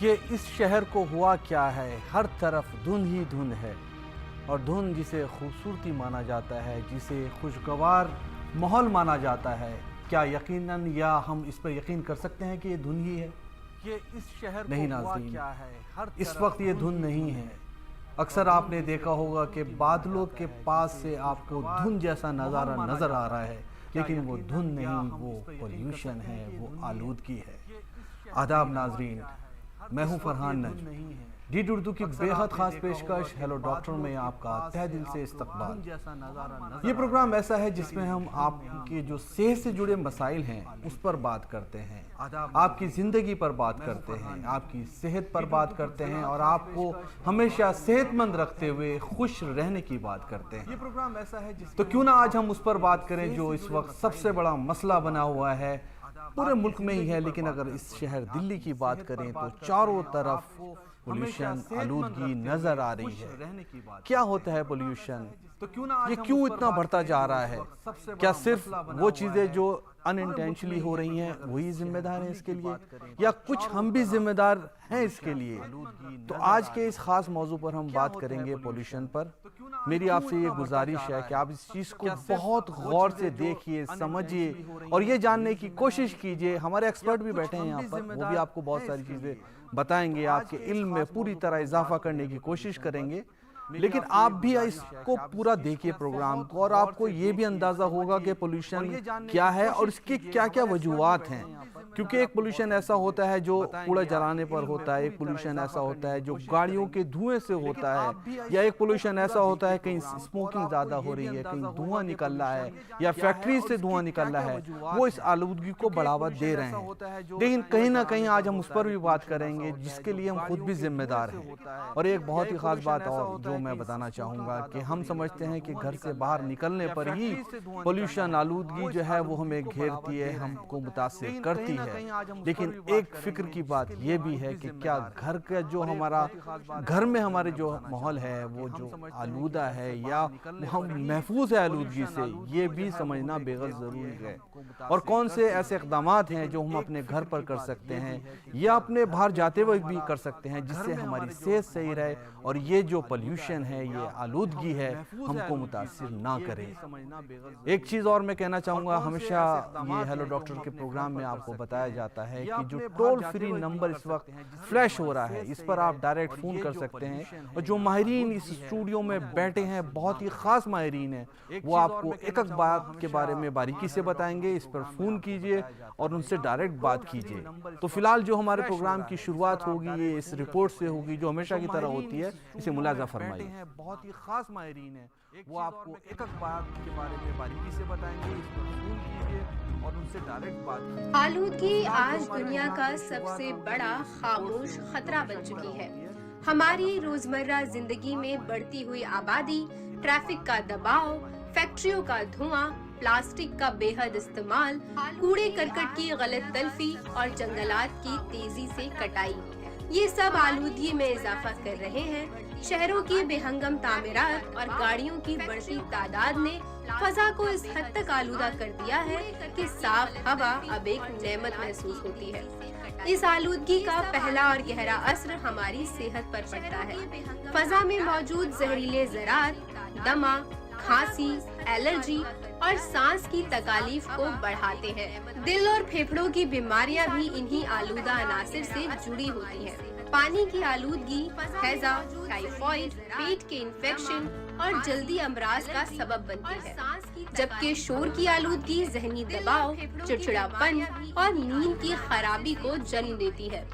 ये इस शहर को हुआ क्या है, हर तरफ धुन ही धुन है। और धुन जिसे खूबसूरती माना जाता है, जिसे खुशगवार माहौल माना जाता है, क्या यकीनन या हम इस पर यकीन कर सकते हैं कि ये धुन ही है? ये इस शहर नहीं नाज़रीन, क्या है इस वक्त ये धुन नहीं है। अक्सर आपने देखा होगा कि बादलों के पास से आपको धुन जैसा नज़ारा नज़र आ रहा है, लेकिन वो धुन नहीं, वो पोल्यूशन है, वो आलूदगी है। आदाब नाजरीन, मैं हूं फरहान नजम। डी उर्दू की बेहद खास पेशकश हेलो डॉक्टर में आपका तहे दिल से इस्तकबाल। ये प्रोग्राम ऐसा है जिसमें हम आपके जो सेहत से जुड़े मसाइल हैं उस पर बात करते हैं, आपकी ज़िंदगी पर बात करते हैं, आपकी सेहत पर बात करते हैं और आपको हमेशा सेहतमंद रखते हुए खुश रहने की बात करते हैं। ये प्रोग्राम ऐसा है तो क्यों ना आज हम उस पर बात करें जो इस वक्त सबसे बड़ा मसला बना हुआ है, पूरे मुल्क में ही है, लेकिन अगर इस शहर दिल्ली की बात करें तो चारों तरफ पोल्यूशन, आलूदगी नजर आ रही है। क्या होता है पोल्यूशन? तो ये क्यों इतना बढ़ता जा रहा है? क्या सिर्फ वो चीजें जो अनइंटेंशनली हो रही हैं वही जिम्मेदार हैं इसके लिए, या कुछ हम भी जिम्मेदार हैं इसके लिए? तो आज के इस खास मौजू पर हम बात करेंगे पोल्यूशन पर। मेरी आपसे ये गुजारिश है कि आप इस चीज को बहुत गौर से देखिए, समझिए और ये जानने की कोशिश कीजिए। हमारे एक्सपर्ट भी बैठे हैं यहाँ पर, वो भी आपको बहुत सारी चीजें बताएंगे, आपके इल्म में पूरी तरह इजाफा करने की कोशिश करेंगे। लेकिन आप भी इसको पूरा देखिए प्रोग्राम को, और आपको ये भी अंदाजा होगा कि पोल्यूशन क्या है और इसकी क्या क्या वजूहात हैं। क्योंकि एक पोल्यूशन ऐसा होता है जो कूड़ा जलाने पर होता है, एक पोल्यूशन ऐसा होता है जो गाड़ियों के धुएं से होता है, या एक पोल्यूशन ऐसा होता है कहीं स्मोकिंग ज्यादा हो रही है, कहीं धुआं निकल रहा है या फैक्ट्री से धुआं निकल रहा है, वो इस आलूदगी को बढ़ावा दे रहे हैं। लेकिन कहीं ना कहीं आज हम उस पर भी बात करेंगे जिसके लिए हम खुद भी जिम्मेदार हैं। और एक बहुत ही खास बात और जो मैं बताना चाहूंगा कि हम समझते हैं कि घर से बाहर निकलने पर ही पोल्यूशन, आलूदगी जो है वो हमें घेरती है, हमको मुतासिर करती है। लेकिन एक फिक्र की बात यह भी है कि क्या घर का जो हमारा घर में हमारे जो माहौल है वो जो आलूदा है या हम महफूज है आलूदगी से, ये भी समझना बेहद जरूरी है। और कौन से ऐसे इक़दामात हैं जो हम अपने घर पर कर सकते हैं या अपने बाहर जाते हुए भी कर सकते हैं जिससे हमारी सेहत सही रहे और ये जो पोल्यूशन है, ये आलूदगी है, हमको मुतासिर ना करे। एक चीज और मैं कहना चाहूंगा, हमेशा ये हेलो डॉक्टर के प्रोग्राम में आपको बताया जाता है कि जो टोल फ्री नंबर इस वक्त फ्लैश हो रहा है, इस पर आप डायरेक्ट फोन कर सकते हैं और जो माहिरीन इस स्टूडियो में बैठे हैं, बहुत ही खास माहिरीन है, वो आपको एक एक बात के बारे में बारीकी से बताएंगे। इस पर फोन कीजिए और उनसे डायरेक्ट बात कीजिए। तो फिलहाल जो हमारे प्रोग्राम की शुरुआत होगी ये इस रिपोर्ट से होगी जो हमेशा की तरह होती है, इसे मुलाजा फरमाइए। बहुत ही खास माहिरीन है, वो आपको एक एक बात के बारे में बारीकी से बताएंगे। इस पर फोन कीजिए और उनसे डायरेक्ट बात कीजिए। आलूदगी आज दुनिया का सबसे बड़ा खामोश खतरा बन चुकी है। हमारी रोजमर्रा जिंदगी में बढ़ती हुई आबादी, ट्रैफिक का दबाव, फैक्ट्रियों का धुआं, प्लास्टिक का बेहद इस्तेमाल, कूड़े करकट की गलत तलफी और जंगलात की तेजी से कटाई, ये सब आलूदगी में इजाफा कर रहे हैं। शहरों की बेहंगम तामीरात और गाड़ियों की बढ़ती तादाद ने फजा को इस हद तक आलूदा कर दिया है कि साफ हवा अब एक नेमत महसूस होती है। इस आलूदगी का पहला और गहरा असर हमारी सेहत पर पड़ता है। फजा में मौजूद जहरीले ज़रात दमा, खांसी, एलर्जी और सांस की तकालीफ को बढ़ाते हैं। दिल और फेफड़ों की बीमारियां भी इन्हीं आलूदा अनासिर से जुड़ी होती हैं। पानी की आलूदगी हैजा, टाइफाइड, पेट के इन्फेक्शन और जल्दी अमराज का सबब बनती है, जबकि शोर की आलूदगी जहनी दबाव, चिड़चिड़ापन और नींद की खराबी को जन्म देती है।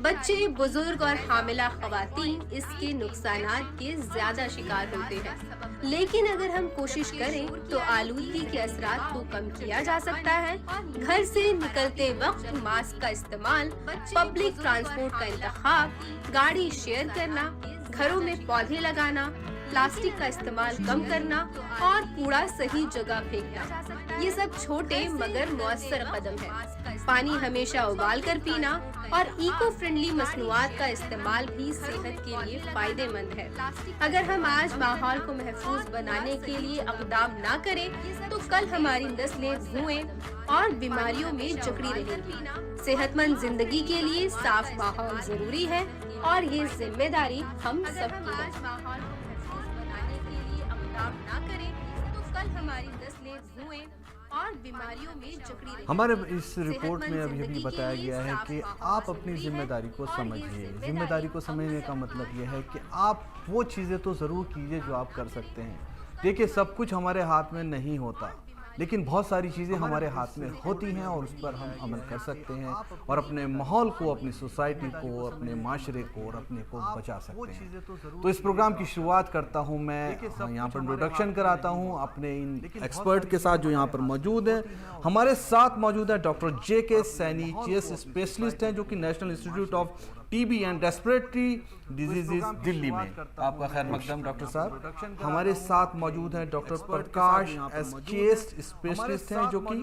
बच्चे, बुजुर्ग और हामिला खवातीन इसके नुकसानात के ज्यादा शिकार होते हैं। लेकिन अगर हम कोशिश करें तो आलूदगी के असरात को कम किया जा सकता है। घर से निकलते वक्त मास्क का इस्तेमाल, पब्लिक ट्रांसपोर्ट का इंतखाब, गाड़ी शेयर करना, घरों में पौधे लगाना, प्लास्टिक का इस्तेमाल कम करना और कूड़ा सही जगह फेंकना, ये सब छोटे मगर मौसर कदम है। पानी हमेशा उबाल कर पीना और इको फ्रेंडली मसनूआत का इस्तेमाल भी सेहत के लिए फायदेमंद है। अगर हम आज माहौल को महफूज बनाने के लिए इक़दाम ना करें तो कल हमारी नस्लें धुएं और बीमारियों में जकड़ी रहेंगी। सेहतमंद जिंदगी के लिए साफ माहौल जरूरी है और ये जिम्मेदारी हम सबकी है। माहौल को महफूज बनाने के लिए इक़दाम ना करें तो कल हमारी नस्लें धुएं और बीमारियों में जकड़ी रहेंगी। हमारे इस रिपोर्ट में अभी बताया गया है कि आप अपनी जिम्मेदारी को समझिए। जिम्मेदारी को समझने का मतलब यह है कि आप वो चीज़ें तो ज़रूर कीजिए जो आप कर सकते हैं। देखिए, सब कुछ हमारे हाथ में नहीं होता, लेकिन बहुत सारी चीज़ें हमारे हाथ में होती हैं और उस पर हम अमल कर सकते हैं और अपने माहौल को, अपनी सोसाइटी को, अपने माशरे को और अपने को बचा सकते हैं। तो इस प्रोग्राम की शुरुआत करता हूं मैं, यहाँ पर इंट्रोडक्शन कराता हूं अपने इन एक्सपर्ट के साथ जो यहाँ पर मौजूद हैं। हमारे साथ मौजूद है doctor JK Saini, chest specialist हैं जो कि national institute of TB and respiratory diseases Delhi में। आपका खैर मकदम डॉक्टर साहब। हमारे साथ मौजूद हैं डॉक्टर प्रकाश S, चेस्ट स्पेशलिस्ट हैं जो कि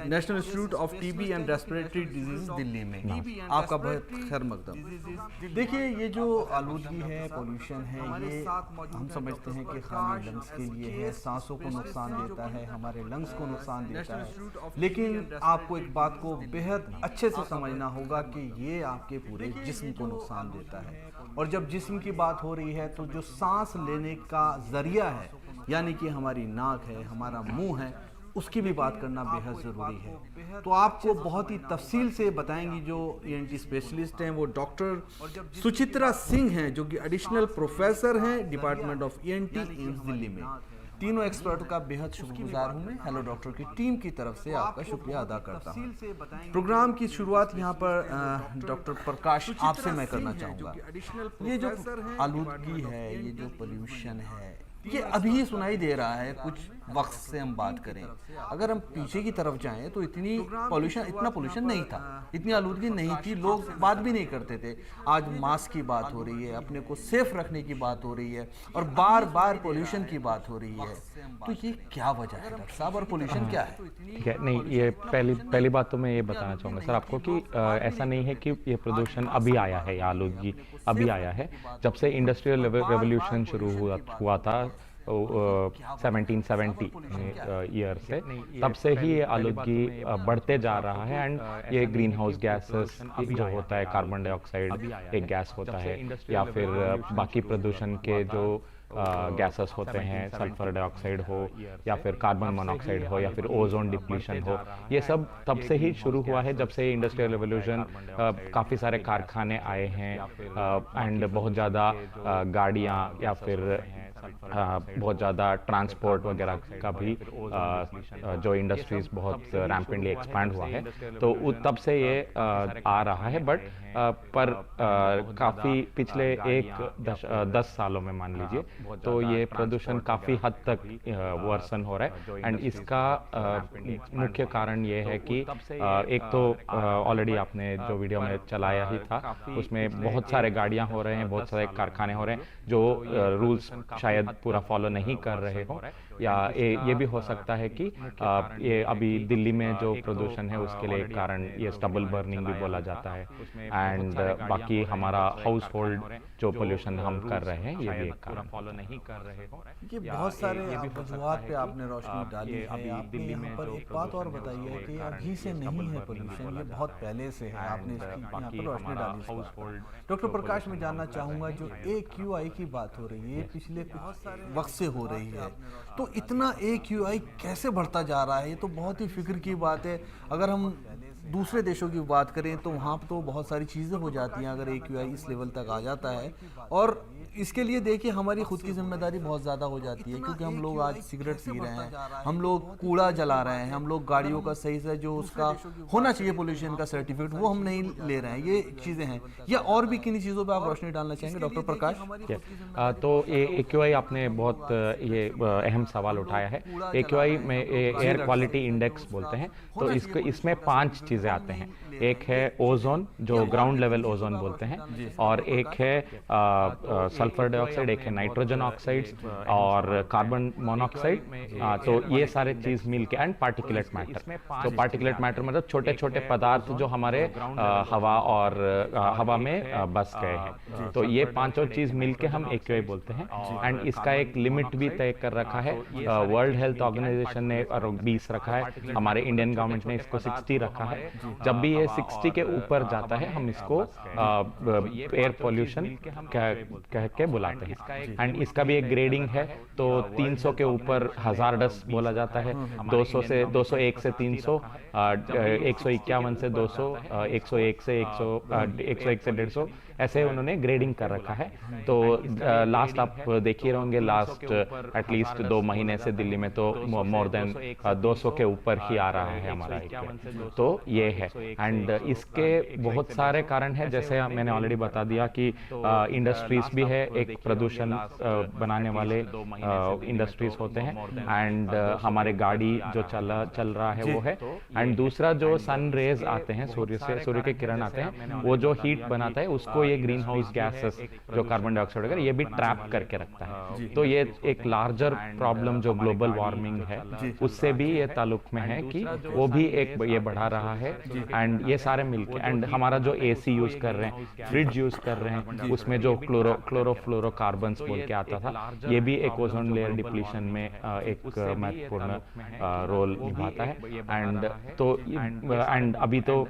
national institute of TB and respiratory disease Delhi में। आपका बहुत खैर मकदम। देखिए, ये जो आलूदगी है, पोल्यूशन है, ये हम समझते हैं कि खाली लंग्स के लिए है, सांसों को नुकसान देता है, हमारे लंग्स को नुकसान देता है। लेकिन आपको एक बात को बेहद अच्छे से समझना होगा कि ये आपके पूरे जिस्म को नुकसान देता है। और जब जिस्म की बात हो रही है तो जो सांस लेने का जरिया है, यानी कि हमारी नाक है, हमारा मुंह है, उसकी भी बात करना बेहद ज़रूरी है। तो आपको बहुत ही तफसील से बताएंगी जो ENT स्पेशलिस्ट हैं, वो डॉक्टर सुचित्रा सिंह हैं जो कि एडिशनल प्रोफेसर हैं department of ENT AIIMS Delhi में। तीनों एक्सपर्ट का बेहद शुक्रगुजार हूँ मैं हेलो डॉक्टर की टीम की तरफ से आपका शुक्रिया अदा करता हूँ। प्रोग्राम की शुरुआत यहाँ पर डॉक्टर प्रकाश आपसे मैं करना चाहूँगा। ये जो आलूदगी है, ये जो पोल्यूशन है, ये अभी सुनाई दे रहा है। कुछ वक्त से हम बात करें, अगर हम पीछे की तरफ जाएं तो इतना पोल्यूशन नहीं था, इतनी आलूदगी नहीं थी, लोग बात भी नहीं करते थे। आज मास्क की बात हो रही है, अपने को सेफ रखने की बात हो रही है और बार बार पोल्यूशन की बात हो रही है। तो ये क्या वजह है डॉक्टर साहब, और पोल्यूशन क्या है? ठीक है, नहीं, ये पहली बात तो मैं ये बताना चाहूँगा सर आपको कि ऐसा नहीं है कि ये प्रदूषण अभी आया है या आलूदगी अभी आया है। जब से इंडस्ट्रियल रेवोल्यूशन शुरू हुआ था 1770 ईयर से, तब से ही ये आलूदगी बढ़ते जा रहा है। एंड ये ग्रीन हाउस गैसेस जो होता है, कार्बन डाइऑक्साइड एक गैस होता है, या फिर बाकी प्रदूषण के जो गैसेस होते हैं, सल्फर डाइऑक्साइड हो या फिर कार्बन मोनोऑक्साइड हो या फिर ओजोन डिप्लीशन हो, ये सब तब से ही शुरू हुआ है जब से इंडस्ट्रियल रेवोल्यूशन, काफ़ी सारे कारखाने आए हैं एंड बहुत ज़्यादा गाड़ियाँ या फिर बहुत ज़्यादा ट्रांसपोर्ट वगैरह का भी जो इंडस्ट्रीज बहुत रैम्पेंटली एक्सपैंड हुआ है, तो तब से ये आ रहा है। बट पर काफ़ी पिछले 10 सालों में मान लीजिए तो ये प्रदूषण काफ़ी हद तक वर्सन हो रहा है। एंड इसका मुख्य कारण ये है कि एक तो ऑलरेडी आपने जो वीडियो में चलाया ही था, उसमें बहुत सारे गाड़ियां हो रहे हैं, बहुत सारे कारखाने हो रहे हैं जो रूल्स शायद पूरा फॉलो नहीं कर रहे हो, या ये भी हो सकता है कि ये अभी दिल्ली में जो प्रदूषण है उसके लिए एक कारण ये स्टबल बर्निंग भी बोला जाता है। एंड बाकी हमारा हाउस होल्ड जो पोल्यूशन हम कर रहे हैं, ये भी एक कारण फॉलो नहीं कर रहे हो। ये बहुत सारे वजूहात पे आपने रोशनी डाली है। आप दिल्ली में पर एक बात और बताइए कि अभी से नहीं है पोल्यूशन, ये बहुत पहले से है, आपने यहाँ पर रोशनी डाली। डॉक्टर प्रकाश, मैं जानना चाहूँगा, जो AQI की बात हो रही है पिछले कुछ वक्त से हो रही है, तो इतना AQI कैसे बढ़ता जा रहा है? ये तो बहुत ही फिक्र की बात है। अगर हम दूसरे देशों की बात करें तो वहाँ तो बहुत सारी चीज़ें हो जाती हैं अगर AQI इस लेवल तक आ जाता है। और इसके लिए देखिए हमारी खुद की जिम्मेदारी बहुत ज़्यादा हो जाती है, क्योंकि हम लोग आज सिगरेट पी रहे हैं, हम लोग कूड़ा जला रहे हैं, हम लोग गाड़ियों का सही से जो उसका होना चाहिए पोल्यूशन का सर्टिफिकेट वो हम नहीं ले रहे हैं। ये चीज़ें हैं, या और भी किन्हीं चीज़ों पर आप रोशनी डालना चाहेंगे डॉक्टर प्रकाश? तो AQI आपने बहुत ये अहम सवाल उठाया है। AQI में एयर क्वालिटी इंडेक्स बोलते हैं। तो इसमें 5 चीज़ें आते हैं। एक है ओजोन, जो ग्राउंड लेवल ओजोन बोलते हैं, और एक है सल्फर डाइऑक्साइड, एक है नाइट्रोजन ऑक्साइड्स और कार्बन मोनोऑक्साइड। तो ये सारे चीज़ मिल के, एंड पार्टिकुलेट मैटर। तो पार्टिकुलेट मैटर मतलब छोटे छोटे पदार्थ जो हमारे हवा और हवा में बस गए हैं। तो ये पांचों चीज़ मिल के हम AQI बोलते हैं। एंड इसका एक लिमिट भी तय कर रखा है। वर्ल्ड हेल्थ ऑर्गेनाइजेशन ने 20 रखा है, हमारे इंडियन गवर्नमेंट ने इसको 60 रखा है। जब भी ये 60 के ऊपर जाता है हम इसको एयर पोल्यूशन कह के बुलाते हैं। एंड इसका भी एक ग्रेडिंग है। तो 300 के ऊपर हजारडस बोला जाता है, 201 से 300, 151 से 200, 101 से 150, ऐसे उन्होंने ग्रेडिंग कर रखा है। तो लास्ट आप देख ही रहोगे, लास्ट एटलीस्ट 2 महीने से दिल्ली में तो मोर देन 200 के ऊपर ही आ रहा है हमारा AQI। तो ये है। एंड इसके बहुत सारे कारण हैं, जैसे मैंने ऑलरेडी बता दिया कि इंडस्ट्रीज भी है, एक प्रदूषण बनाने वाले इंडस्ट्रीज होते हैं। एंड हमारे गाड़ी जो चल रहा है वो है। एंड दूसरा जो सन रेज आते हैं, सूर्य के किरण आते हैं, वो जो हीट बनाता है उसको ये ग्रीन हाउस गैसेस जो कार्बन डाइऑक्साइड वगैरह ये भी ट्रैप करके रखता है। तो ये एक लार्जर प्रॉब्लम जो ग्लोबल वार्मिंग है उससे भी ये ताल्लुक में है कि वो भी एक ये बढ़ा रहा है। एंड ये सारे मिलके, एंड हमारा जो AC यूज कर रहे हैं, फ्रिज यूज कर रहे हैं, उसमें जो क्लोरोफ्लोरोकार्बन्स बोल के आता था, ये भी एक ओजोन लेयर डिप्लीशन में एक महत्वपूर्ण रोल निभाता है। एंड अभी तो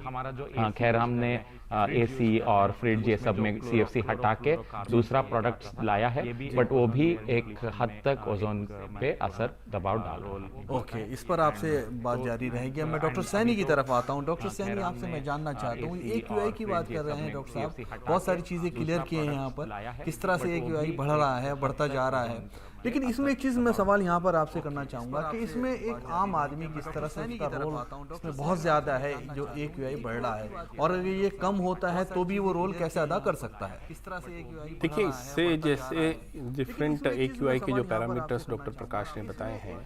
खैर हमने AC और फ्रिज ये सब में CFC हटा के दूसरा प्रोडक्ट लाया है, बट वो भी एक हद तक ओजोन पे असर दबाव डाल रहा है। ओके, इस पर आपसे बात जारी रहेगी। मैं डॉक्टर सैनी की तरफ आता हूँ। डॉक्टर सैनी, आपसे मैं जानना चाहता हूँ, AQI की बात कर रहे हैं डॉक्टर साहब, बहुत सारी चीज़ें क्लियर किए हैं यहाँ पर, किस तरह से AQI बढ़ रहा है, बढ़ता जा रहा है। लेकिन इसमें एक चीज़ मैं सवाल यहाँ पर आपसे करना चाहूँगा कि इसमें एक आम आदमी किस तरह से उसका रोल इसमें बहुत ज़्यादा है, जो AQI बढ़ रहा है, और अगर ये कम होता है तो भी वो रोल कैसे अदा कर सकता है, किस तरह से AQI? देखिए, इससे जैसे डिफरेंट AQI के जो पैरामीटर्स डॉक्टर प्रकाश ने बताए हैं,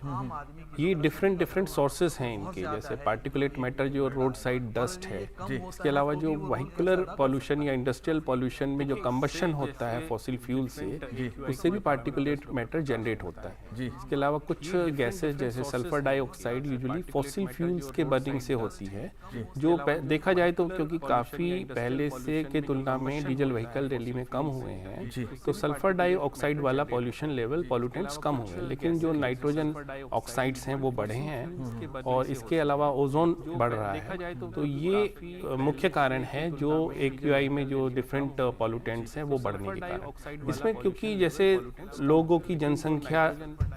ये डिफरेंट सोर्सेज हैं इनके। जैसे पार्टिकुलेट मैटर जो रोड साइड डस्ट है, इसके अलावा जो व्हीकुलर पॉल्यूशन या इंडस्ट्रियल पॉल्यूशन में जो कंबशन होता है फॉसिल फ्यूल से, उससे भी पार्टिकुलेट मैटर जनरेट होता है। इसके अलावा कुछ गैसेस जैसे sulphur dioxide usually fossil fuels के बर्निंग से होती है, जो देखा जाए तो क्योंकि काफ़ी पहले से के तुलना में डीजल व्हीकल दिल्ली में कम हुए हैं, तो सल्फर डाइऑक्साइड वाला पॉल्यूशन लेवल, पॉल्यूटेंट्स कम हुए, लेकिन जो नाइट्रोजन ऑक्साइड्स हैं वो बढ़े हैं, और इसके अलावा ओजोन बढ़ रहा है। तो ये मुख्य कारण है जो AQI में जो डिफरेंट पॉल्यूटेंट्स हैं वो बढ़ने के कारण। इसमें क्योंकि जैसे लोगों की जनसंख्या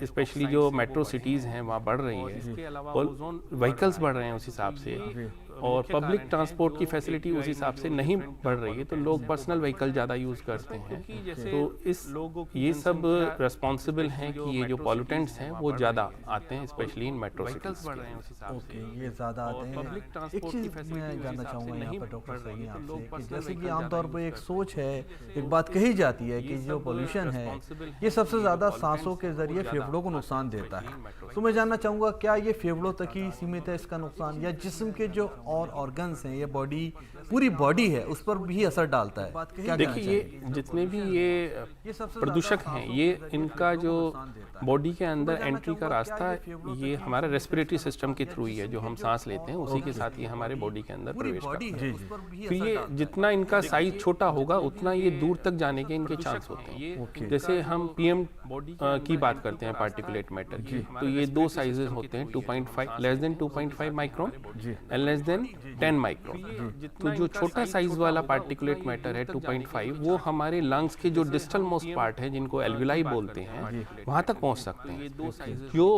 स्पेशली जो मेट्रो सिटीज़ हैं वहाँ बढ़ रही है, और व्हीकल्स बढ़ रहे हैं उस हिसाब से, और पब्लिक ट्रांसपोर्ट की फैसिलिटी उस हिसाब से नहीं बढ़ रही है, तो लोग पर्सनल व्हीकल ज़्यादा यूज़ करते हैं। तो ये सब रिस्पॉन्सिबल हैं कि ये जो पॉल्यूटेंट्स हैं वो ज़्यादा आते हैं, specially in metro cities. Okay, ये ज़्यादा आते हैं। एक चीज़ मैं जानना चाहूँगा यहाँ पर डॉक्टर सैनी आपसे, कि जैसे कि आमतौर पर एक सोच है, एक बात कही जाती है कि जो पॉल्यूशन है ये सबसे ज़्यादा सांसों के जरिए फेफड़ों को नुकसान देता है। तो मैं जानना चाहूँगा, क्या ये फेफड़ों तक ही सीमित है इसका नुकसान, या जिस्म के जो और ऑर्गन्स हैं, ये बॉडी, पूरी बॉडी है, उस पर भी असर डालता है? देखिए, ये जितने भी ये प्रदूषक हैं, ये इनका जो बॉडी के अंदर एंट्री का रास्ता, ये हमारा रेस्पिरेटरी सिस्टम के थ्रू ही है, जो हम सांस लेते हैं उसी के साथ ये हमारे बॉडी के अंदर प्रवेश करता है। तो ये जितना इनका साइज छोटा होगा उतना ये दूर तक जाने के इनके चांस होते हैं। जैसे हम PM की बात करते हैं पार्टिकुलेट मैटर की, तो ये 2 साइजेस होते हैं, 2.5 less than 2.5 micron and less than 10 micron. तो जो छोटा साइज वाला पार्टिकुलेट मैटर है 2.5, वो हमारे लंग्स के जो डिस्टल मोस्ट पार्ट है, जिनको एल्विलाई बोलते हैं, वहाँ तक पहुँच सकते हैं। जो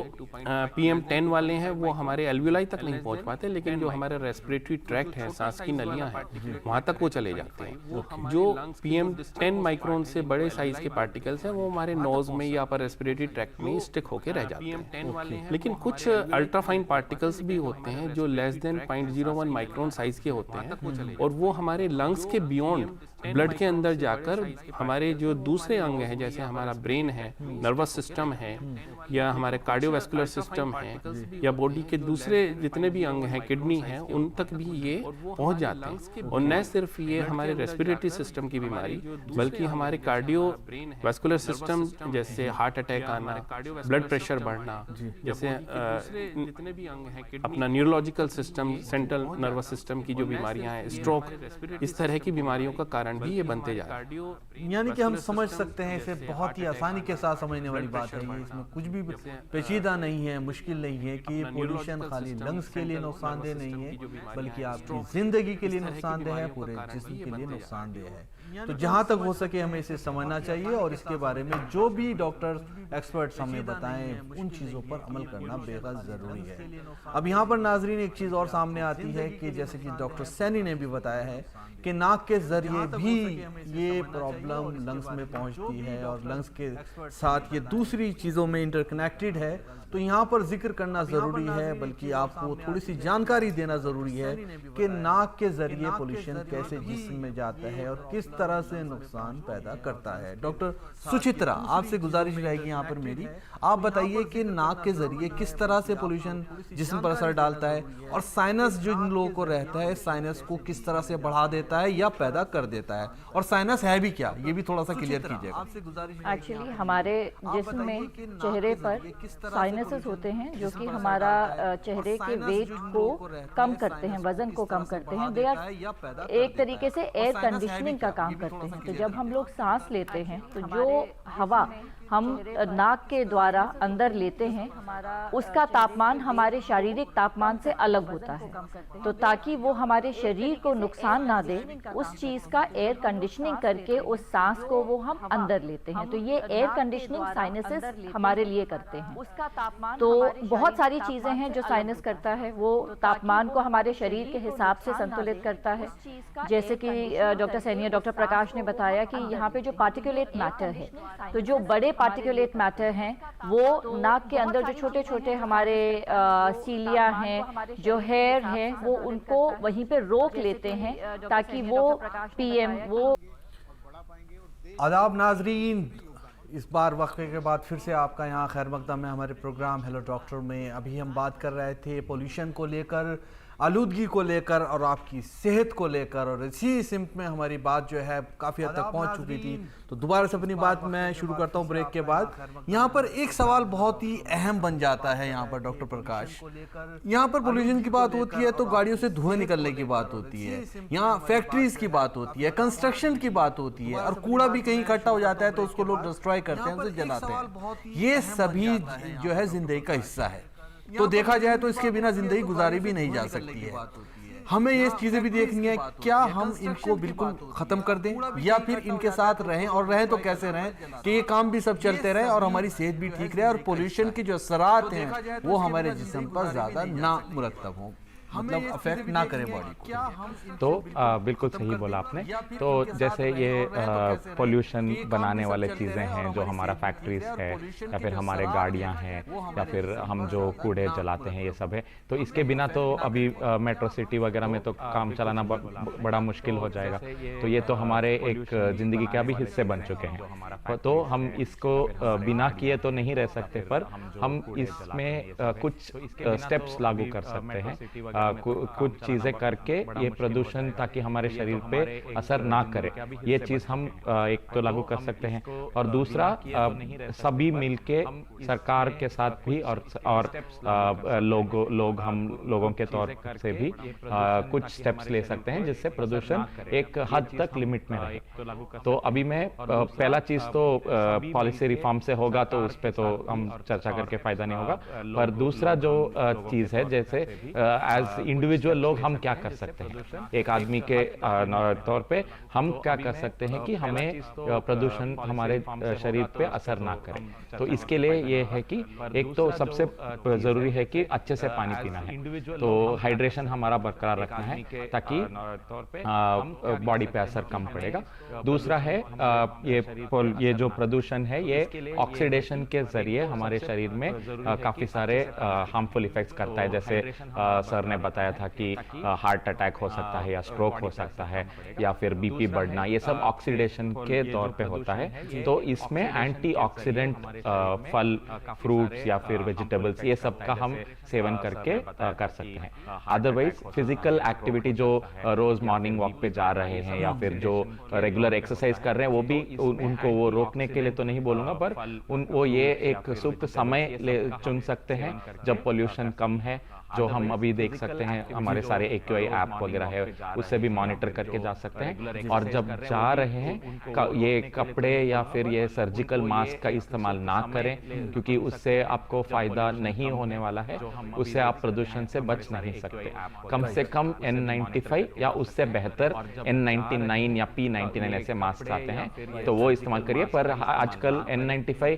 PM10 वाले हैं वो हमारे एल्विलाई तक नहीं पहुँच पाते, लेकिन जो हमारे रेस्पिरेटरी ट्रैक्ट है, सांस की नलियाँ हैं, वहाँ तक वो चले जाते हैं। जो PM10 माइक्रोन से बड़े साइज के पार्टिकल्स हैं वो हमारे नोज में या अपर रेस्पिरेटरी ट्रैक्ट में स्टिक होकर रह जाते हैं। लेकिन कुछ अल्ट्राफाइन पार्टिकल्स भी होते हैं जो लेस देन 0.01 माइक्रोन साइज के होते हैं, और वो हमारे लंग्स के बियॉन्ड ब्लड के अंदर जाकर हमारे जो दूसरे अंग हैं, जैसे हमारा ब्रेन है, नर्वस सिस्टम है, या हमारे कार्डियोवैस्कुलर सिस्टम है, या बॉडी के दूसरे जितने भी अंग हैं, किडनी है, उन तक भी ये पहुंच जाते हैं। और न सिर्फ ये हमारे रेस्पिरेटरी सिस्टम की बीमारी, बल्कि हमारे कार्डियोवैस्कुलर सिस्टम जैसे हार्ट अटैक आना, ब्लड प्रेशर बढ़ना, जैसे जितने भी अंग हैं, अपना neurological system, central nervous system की जो बीमारियां हैं, स्ट्रोक, इस तरह की बीमारियों का कारण भी ये बनते जा रहे हैं। यानी कि हम समझ सकते हैं, इसे बहुत ही आसानी के साथ समझने वाली बात है, ये इसमें कुछ भी पेचीदा नहीं है, मुश्किल नहीं है कि पोल्यूशन खाली लंग्स के लिए नुकसानदेह नहीं है, बल्कि आपकी जिंदगी के लिए नुकसानदेह है, पूरे जिस्म के लिए नुकसानदेह है। तो जहां तक हो सके हमें इसे समझना चाहिए और इसके बारे में जो भी डॉक्टर्स एक्सपर्ट्स हमें बताएं उन चीज़ों पर अमल करना बेहद ज़रूरी है। अब यहाँ पर नाजरीन एक चीज़ और सामने आती है कि जैसे कि डॉक्टर सैनी ने भी बताया है कि नाक के ज़रिए भी ये प्रॉब्लम लंग्स में पहुँचती है और लंग्स के साथ ये दूसरी चीज़ों में इंटरकनेक्टेड है। तो यहाँ पर जिक्र करना ज़रूरी है, बल्कि आपको थोड़ी सी जानकारी देना ज़रूरी है कि नाक के ज़रिए पोल्यूशन कैसे जिस्म में जाता है और किस तरह से नुकसान पैदा करता है। डॉक्टर सुचित्रा, आपसे गुजारिश रहेगी यहाँ पर मेरी, आप बताइए कि नाक के ज़रिए किस तरह से पोल्यूशन जिस्म पर असर डालता है और साइनस जिन लोगों को रहता है, साइनस को किस तरह से बढ़ा देता है या पैदा कर देता है, और साइनस है भी क्या, ये भी थोड़ा सा क्लियर कीजिएगा। एक्चुअली हमारे जिस्म में चेहरे पर साइनसेस होते हैं जो कि हमारा चेहरे के वेट को कम करते हैं, वजन को कम करते हैं। दे आर एक तरीके से एयर कंडीशनिंग का काम करते हैं। तो जब हम लोग सांस लेते हैं तो जो हवा हम नाक के द्वारा अंदर लेते हैं उसका तापमान हमारे शारीरिक तापमान से अलग होता है। तो ताकि वो हमारे शरीर को नुकसान ना दे, उस चीज का एयर कंडीशनिंग करके उस सांस को वो हम अंदर लेते हैं। तो ये एयर कंडीशनिंग साइनसेस हमारे लिए करते हैं। उसका तापमान तो बहुत सारी चीजें हैं जो साइनस करता है। वो तापमान को हमारे शरीर के हिसाब से संतुलित करता है। जैसे कि डॉक्टर सैनी, डॉक्टर प्रकाश ने बताया कि यहाँ पे जो पार्टिकुलेट मैटर है, तो जो बड़े पार्टिकुलेट मैटर हैं वो नाक के अंदर जो छोटे छोटे हमारे सीलिया हैं, जो हेयर हैं, वो उनको वहीं पे रोक लेते हैं ताकि वो पीएम वो। आदाब नाजरीन, इस बार वक्फे के बाद फिर से आपका यहाँ खैर मकदम है हमारे प्रोग्राम हेलो डॉक्टर में। अभी हम बात कर रहे थे पोल्यूशन को लेकर, आलूदगी को लेकर और आपकी सेहत को लेकर, और इसी सिमत में हमारी बात जो है काफ़ी हद तक पहुंच चुकी थी। तो दोबारा से अपनी बात मैं शुरू करता हूं ब्रेक के बाद। यहाँ पर एक सवाल बहुत ही अहम बन जाता है यहाँ पर डॉक्टर प्रकाश, यहाँ पर पोल्यूशन की बात होती है तो गाड़ियों से धुएं निकलने की बात होती है, यहाँ फैक्ट्रीज की बात होती है, कंस्ट्रक्शन की बात होती है, और कूड़ा भी कहीं इकट्ठा हो जाता है तो उसको लोग डिस्ट्रॉय करते हैं, उसे जलाते हैं। ये सभी जो है जिंदगी का हिस्सा है। तो देखा जाए तो इसके बिना जिंदगी गुजारी भी नहीं जा सकती है। हमें ये चीजें भी देखनी है, क्या हम इनको बिल्कुल खत्म कर दें या फिर इनके साथ रहें, और रहें तो कैसे रहें कि ये काम भी सब चलते रहे और हमारी सेहत भी ठीक रहे और पोल्यूशन के जो असरात हैं वो हमारे जिस्म पर ज्यादा ना मुरतब हों, मतलब अफेक्ट ना करे बॉडी को। तो बिल्कुल सही बोला आपने। तो जैसे ये पोल्यूशन बनाने वाले चीज़ें हैं जो हमारा फैक्ट्रीज है या फिर हमारे गाड़ियां हैं या फिर हम जो कूड़े जलाते हैं, ये सब है। तो इसके बिना तो अभी मेट्रो सिटी वगैरह में तो काम चलाना बड़ा मुश्किल हो जाएगा। तो ये तो हमारे एक ज़िंदगी के अभी हिस्से बन चुके हैं। तो हम इसको बिना किए तो नहीं रह सकते, पर हम इसमें कुछ स्टेप्स लागू कर सकते हैं, कुछ चीजें करके ये प्रदूषण ताकि हमारे शरीर पे असर ना करे, ये चीज हम एक तो लागू कर सकते हैं। और दूसरा, सभी मिलके सरकार के साथ भी और हम लोगों के तौर से भी कुछ स्टेप्स ले सकते हैं जिससे प्रदूषण एक हद तक लिमिट में रहे। तो अभी मैं पहला चीज तो पॉलिसी रिफॉर्म से होगा, तो उस पर तो हम चर्चा करके फायदा नहीं होगा। पर दूसरा जो चीज है, जैसे एज इंडिविजुअल लोग हम क्या कर सकते हैं, एक आदमी के तौर पे हम क्या कर सकते हैं कि हमें प्रदूषण हमारे शरीर पे असर ना करे। तो इसके लिए ये है कि एक तो सबसे जरूरी है कि अच्छे से पानी पीना है, तो हाइड्रेशन हमारा बरकरार रखना है ताकि बॉडी पे असर कम पड़ेगा। दूसरा है ये जो प्रदूषण है ये ऑक्सीडेशन के जरिए हमारे शरीर में काफी सारे हार्मफुल इफेक्ट्स करता है, जैसे सर ने बताया था कि हार्ट अटैक हो सकता है या स्ट्रोक हो सकता है या फिर बीपी बढ़ना, ये सब ऑक्सीडेशन के तौर पे होता है। तो इसमें एंटीऑक्सीडेंट फल, फ्रूट्स या फिर वेजिटेबल्स, ये सब का हम सेवन करके कर सकते हैं। अदरवाइज फिजिकल एक्टिविटी जो रोज मॉर्निंग वॉक पे जा रहे हैं या फिर जो रेगुलर एक्सरसाइज कर रहे हैं, वो भी उनको वो रोकने के लिए तो नहीं बोलूंगा, पर वो ये एक सूक्त समय चुन सकते हैं जब पोल्यूशन कम है, जो हम अभी देख सकते हैं हमारे सारे AQI ऐप वगैरह है, उससे भी मॉनिटर करके जा सकते हैं। और जब जा रहे हैं ये कपड़े या फिर ये सर्जिकल मास्क का इस्तेमाल ना करें, क्योंकि उससे आपको फायदा नहीं होने वाला है, उससे आप प्रदूषण से बच नहीं सकते। कम से कम N95 या उससे बेहतर N99 या P99 ऐसे मास्क आते हैं, तो वो इस्तेमाल करिए। पर आजकल N95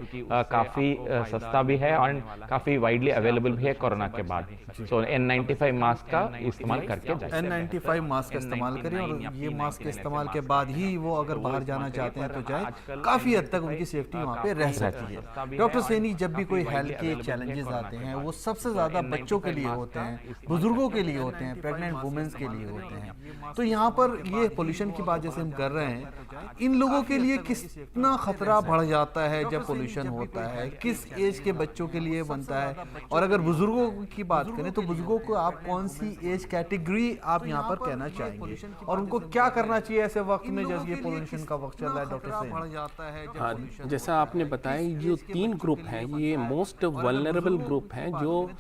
काफी सस्ता भी है और काफी वाइडली अवेलेबल भी है कोरोना के बाद। सो N95 मास्क का इस्तेमाल करके जाइए। N95 मास्क का इस्तेमाल करें और ये मास्क के इस्तेमाल के बाद ही वो अगर बाहर जाना चाहते हैं तो जाए, काफी हद तक उनकी सेफ्टी वहाँ पे रह सकती है। डॉक्टर सैनी, जब भी कोई हेल्थ के चैलेंजेस आते हैं वो सबसे ज्यादा बच्चों के लिए होते हैं, बुजुर्गों के लिए होते हैं, प्रेग्नेंट वुमेन्स के लिए होते हैं। तो यहाँ पर ये पोल्यूशन की बात जैसे हम कर रहे हैं, इन लोगों के लिए कितना खतरा बढ़ जाता है जब पोल्यूशन होता है, किस एज के बच्चों के लिए बनता है, और अगर बुजुर्गों की बात करें तो बुजुर्गों को आप कौन सी एज कैटेगरी आप यहाँ पर कहना चाहेंगे और उनको क्या करना चाहिए ऐसे वक्त में जब ये पोल्यूशन का वक्त चल रहा है? डॉक्टर साहब, हाँ, जैसा आपने बताया, जो 3 ग्रुप हैं ये मोस्ट वल्नरेबल ग्रुप हैं जो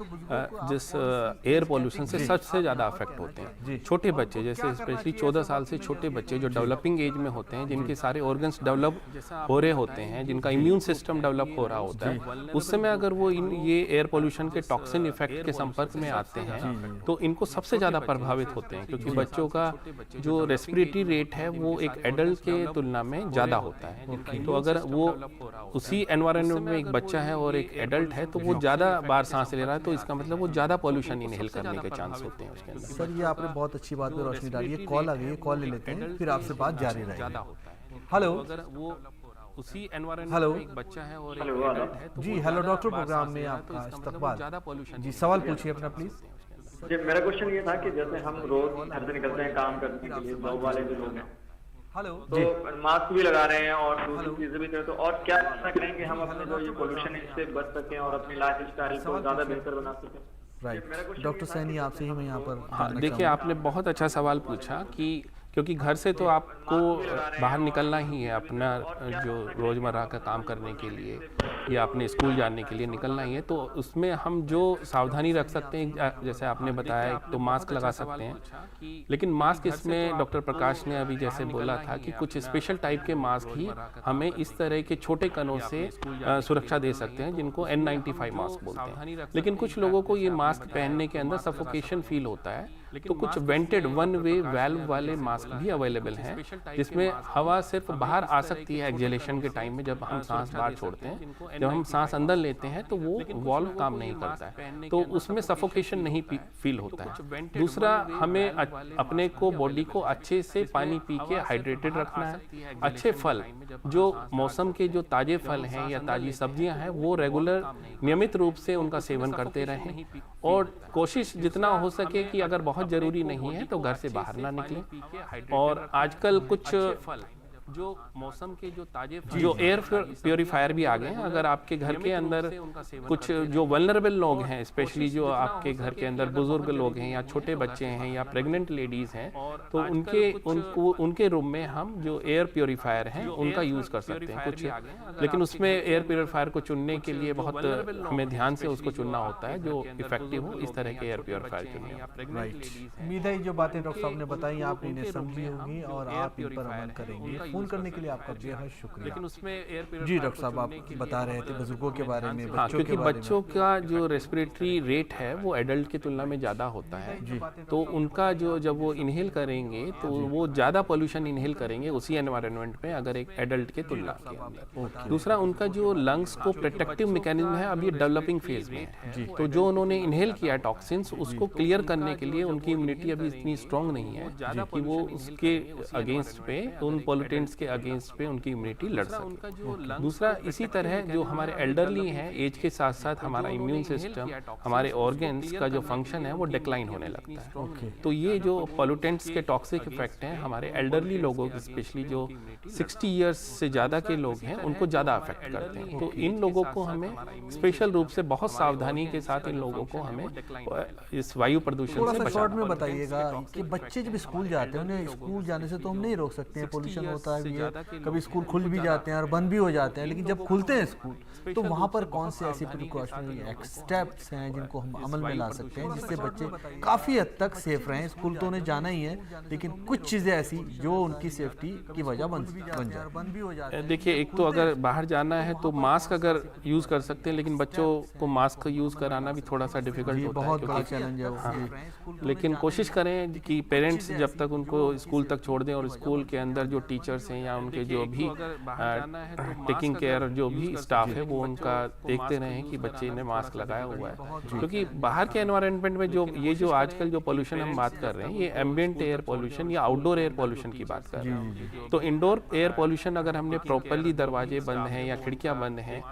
जिस एयर पोल्यूशन से सबसे ज़्यादा अफेक्ट होते हैं। छोटे बच्चे, जैसे स्पेशली 14 साल से छोटे बच्चे जो डेवलपिंग एज में होते हैं, जिनके सारे ऑर्गन्स डेवलप हो रहे होते हैं, जिनका इम्यून सिस्टम डेवलप हो रहा होता है, उस समय अगर वो ये एयर पोल्यूशन के टॉक्सिन इफेक्ट के संपर्क में आते हैं तो इनको सबसे ज़्यादा प्रभावित होते हैं, क्योंकि बच्चों का जो रेस्पिरेटरी रेट है वो एक एडल्ट के तुलना में ज़्यादा होता है। तो अगर वो उसी एनवायरनमेंट में एक बच्चा है और एक एडल्ट है तो वो ज़्यादा बार सांस ले रहा है, तो इसका मतलब वो ज़्यादा पोल्यूशन इनहेल करने के चांस होते हैं उसके अंदर। सर, ये आपने बहुत अच्छी बात पे रोशनी डाली है। कॉल आ गई है, कॉल ले लेते हैं, फिर आपसे बात जारी रहेगी। हेलो, उसी एनवायरनमेंट में एक बच्चा है और एक एडल्ट है, तो जी हेलो डॉक्टर, प्रोग्राम में आपका इस्तकबाल। जी, सवाल पूछिए अपना प्लीज। जी, मेरा क्वेश्चन ये था कि जैसे हम रोज घर से निकलते हैं काम करने के लिए, जॉब वाले जो लोग हैं, हेलो, तो मास्क भी लगा रहे हैं और दूसरी चीजें भी करें, तो और क्या ऐसा करें कि हम अपने जो ये पोल्यूशन है इससे बच सकें और अपनी लाइफ स्टाइल को ज्यादा बेहतर बना सकें? राइट, डॉक्टर सैनी, आपसे ही मैं यहाँ पर हाँ, देखिए, आपने बहुत अच्छा सवाल पूछा कि क्योंकि घर से तो आपको बाहर निकलना ही है अपना जो रोज़मर्रा का काम करने के लिए या अपने स्कूल जाने के लिए निकलना ही है, तो उसमें हम जो सावधानी रख सकते हैं, जैसे आपने बताया, तो मास्क लगा सकते हैं। लेकिन मास्क इसमें डॉक्टर प्रकाश ने अभी जैसे बोला था कि कुछ स्पेशल टाइप के मास्क ही हमें इस तरह के छोटे कणों से सुरक्षा दे सकते हैं, जिनको N95 मास्क बोलते हैं। लेकिन कुछ लोगों को ये मास्क पहनने के अंदर सफोकेशन फील होता है, तो कुछ वेंटेड 1 वे वाल्व वाले मास्क भी अवेलेबल हैं, जिसमें हवा सिर्फ बाहर आ सकती है एक्सहेलेशन के टाइम में, जब हम सांस बाहर छोड़ते हैं। जब हम सांस अंदर लेते हैं तो वो वाल्व काम नहीं करता है, तो उसमें सफोकेशन नहीं फील होता है। दूसरा, हमें अपने को बॉडी को अच्छे से पानी पी के हाइड्रेटेड रखना है। अच्छे फल, जो मौसम के जो ताजे फल हैं या ताजी सब्जियां हैं, वो रेगुलर नियमित रूप से उनका सेवन करते रहें, और कोशिश जितना हो सके कि अगर बहुत जरूरी नहीं है तो घर से बाहर ना निकलें। और आजकल कुछ जो मौसम के जो ताजे जो एयर प्योरीफायर भी आ गए हैं, अगर आपके घर के अंदर कुछ जो वल्नरेबल लोग हैं, स्पेशली जो आपके घर के अंदर बुजुर्ग लोग हैं या छोटे बच्चे हैं या प्रेग्नेंट लेडीज हैं, तो उनके रूम में हम जो एयर प्योरीफायर हैं उनका यूज कर सकते हैं कुछ। लेकिन उसमें एयर प्योरीफायर को चुनने के लिए बहुत हमें ध्यान से उसको चुनना होता है जो इफेक्टिव हो, इस तरह के एयर प्योरीफायर चुनिए। राइट, उम्मीद है जो बातें डॉक्टर साहब ने बताई आप इन्हें समझी होंगी और आप इन पर अमल करेंगे। फोन करने के लिए आपका बेहद शुक्रिया। लेकिन उसमें एयर जी डॉक्टर साहब, आप बता रहे थे बुजुर्गों के बारे में, हाँ, क्योंकि बच्चों का जो रेस्पिरेटरी रेट है वो एडल्ट की तुलना में ज़्यादा होता है, तो उनका जो जब वो इनहेल करेंगे तो वो ज़्यादा पोल्यूशन इनहेल करेंगे उसी एनवायरनमेंट में अगर एक एडल्ट के तुलना के अंदर। दूसरा, उनका जो लंग्स को प्रोटेक्टिव मैकेनिज्म है अभी डेवलपिंग फेज में है, तो जो उन्होंने इनहेल किया टॉक्सिन्स, उसको क्लियर करने के लिए उनकी इम्यूनिटी अभी इतनी स्ट्रांग नहीं है कि वो उसके अगेंस्ट पे उन पोल्यूटेंट पॉल्यूटेंट्स के अगेंस्ट पे उनकी इम्यूनिटी लड़ सके। दूसरा, इसी तरह जो हमारे एल्डरली हैं, एज के साथ साथ हमारा इम्यून सिस्टम, हमारे ऑर्गन्स का जो फंक्शन है वो डिक्लाइन होने लगता है। तो ये जो पॉल्यूटेंट्स के टॉक्सिक इफेक्ट हैं हमारे एल्डरली लोगों, स्पेशली जो 60 ईयर्स से ज़्यादा के लोग हैं, उनको ज़्यादा अफेक्ट करते हैं। तो इन लोगों को हमें स्पेशल रूप से बहुत सावधानी के साथ इन लोगों को हमें इस वायु प्रदूषण थोड़ा से सा बचाना शॉर्ट में बताइएगा कि बच्चे जब स्कूल जाते हैं, उन्हें स्कूल जाने से तो हम नहीं रोक सकते हैं, पोल्यूशन होता है भी है, कभी स्कूल खुल भी जाते हैं और बंद भी हो जाते हैं, लेकिन जब खुलते हैं स्कूल तो वहाँ पर कौन से ऐसे प्रिकॉशनरी स्टेप्स हैं जिनको हम अमल में ला सकते हैं जिससे बच्चे काफ़ी हद तक सेफ रहें? स्कूल तो उन्हें जाना ही है, लेकिन कुछ चीज़ें ऐसी जो उनकी सेफ्टी की वजह बन जाए, बंद भी हो जाए। देखिए, एक तो अगर बाहर जाना है तो मास्क अगर यूज़ कर सकते हैं, लेकिन बच्चों को मास्क यूज़ कराना भी थोड़ा सा डिफिकल्ट होता है, बहुत बड़ा चैलेंज है वो। हाँ, लेकिन कोशिश करें कि पेरेंट्स जब तक उनको स्कूल तक छोड़ दें और स्कूल के अंदर जो टीचर्स हैं या उनके जो भी टेकिंग केयर जो भी स्टाफ है वो उनका देखते रहें कि बच्चे ने मास्क लगाया हुआ है। क्योंकि बाहर के एनवायरनमेंट में जो आजकल जो पोल्यूशन हम बात कर रहे हैं, ये एम्बिएंट एयर पोल्यूशन या आउटडोर एयर पोल्यूशन की बात कर रहे हैं। तो इंडोर एयर पोल्यूशन अगर हमने प्रॉपर्ली दरवाजे बंद हैं या खिड़कियां बंद हैं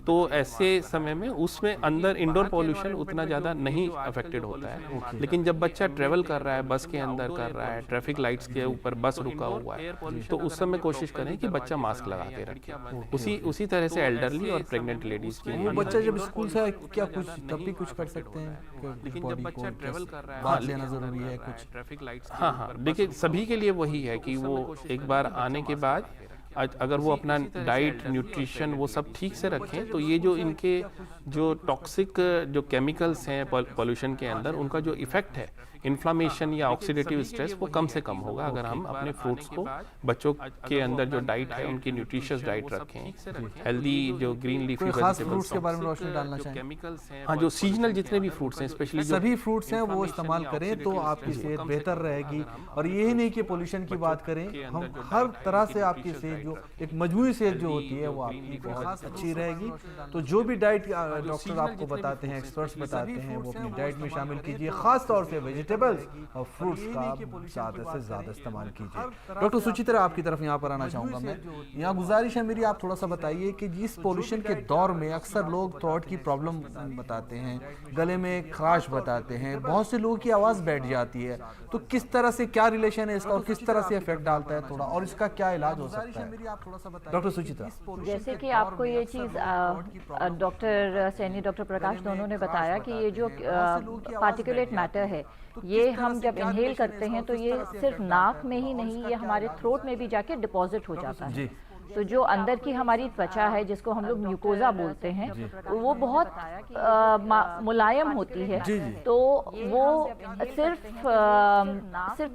तो ऐसे समय में उसमें अंदर इंडोर पोल्यूशन उतना ज़्यादा नहीं अफेक्टेड होता है। लेकिन जब बच्चा ट्रेवल कर रहा है, बस के अंदर कर रहा है, ट्रैफिक लाइट्स के ऊपर बस रुका हुआ है, तो उस समय कोशिश करें कि बच्चा मास्क लगा के रखे। उसी तरह से एल्डरली और प्रेग्नेंट लेडीज के लिए। वो बच्चा जब स्कूल से क्या कुछ तब भी कुछ कर सकते हैं? लेकिन जब बच्चा ट्रेवल कर रहा है, बात लेना जरूरी है कुछ ट्रैफिक लाइट्स। हाँ, देखिए सभी के लिए वही है कि वो एक बार आने के बाद अगर वो अपना डाइट, न्यूट्रिशन वो सब ठीक से रखें तो ये जो इनके जो टॉक्सिक जो केमिकल्स हैं पॉल्यूशन के अंदर, उनका जो इफेक्ट है इन्फ्लामेशन या ऑक्सीडेटिव स्ट्रेस, वो कम से कम होगा अगर हम अपने फ्रूट्स को बच्चों के अंदर जो डाइट है उनकी न्यूट्रिशियस डाइट रखें, हेल्दी जो ग्रीन लीफी वेजिटेबल्स के बारे में रोशनी डालना चाहिए। हाँ, जो सीजनल जितने भी फ्रूट्स हैं, स्पेशली सभी फ्रूट्स हैं वो इस्तेमाल करें तो आपकी सेहत बेहतर रहेगी। और यही नहीं कि पोल्यूशन की बात करें, हम हर तरह से आपकी सेहत जो एक मजबूरी सेहत जो होती है वो आपकी बहुत अच्छी रहेगी। तो जो भी डाइट डॉक्टर आपको बताते हैं, एक्सपर्ट्स बताते हैं, वो अपनी डाइट में शामिल कीजिए, खास तौर से वेजिटेबल्स और फ्रूट्स का ज़्यादा से ज़्यादा इस्तेमाल कीजिए। डॉक्टर सुचित्रा, आपकी तरफ यहाँ पर आना चाहूँगा मैं। यहाँ गुजारिश है मेरी, आप थोड़ा सा बताइए कि जिस पोल्यूशन के दौर में अक्सर लोग थ्रोट की प्रॉब्लम बताते हैं, गले में खराश बताते हैं, बहुत से लोगों की आवाज़ बैठ जाती है, तो किस तरह से क्या रिलेशन है इसका और किस तरह से इफेक्ट डालता है थोड़ा, और इसका क्या इलाज हो सकता है? डॉक्टर सुचित्रा। जैसे कि आपको ये चीज़ डॉक्टर सैनी, डॉक्टर प्रकाश दोनों ने बताया कि ये जो पार्टिकुलेट मैटर है, ये हम जब इनहेल करते हैं तो ये सिर्फ नाक में ही नहीं, ये हमारे थ्रोट में भी जाके डिपॉजिट हो जाता है। तो जो अंदर की हमारी त्वचा है जिसको हम लोग म्यूकोजा बोलते हैं, वो बहुत मुलायम होती है। तो वो सिर्फ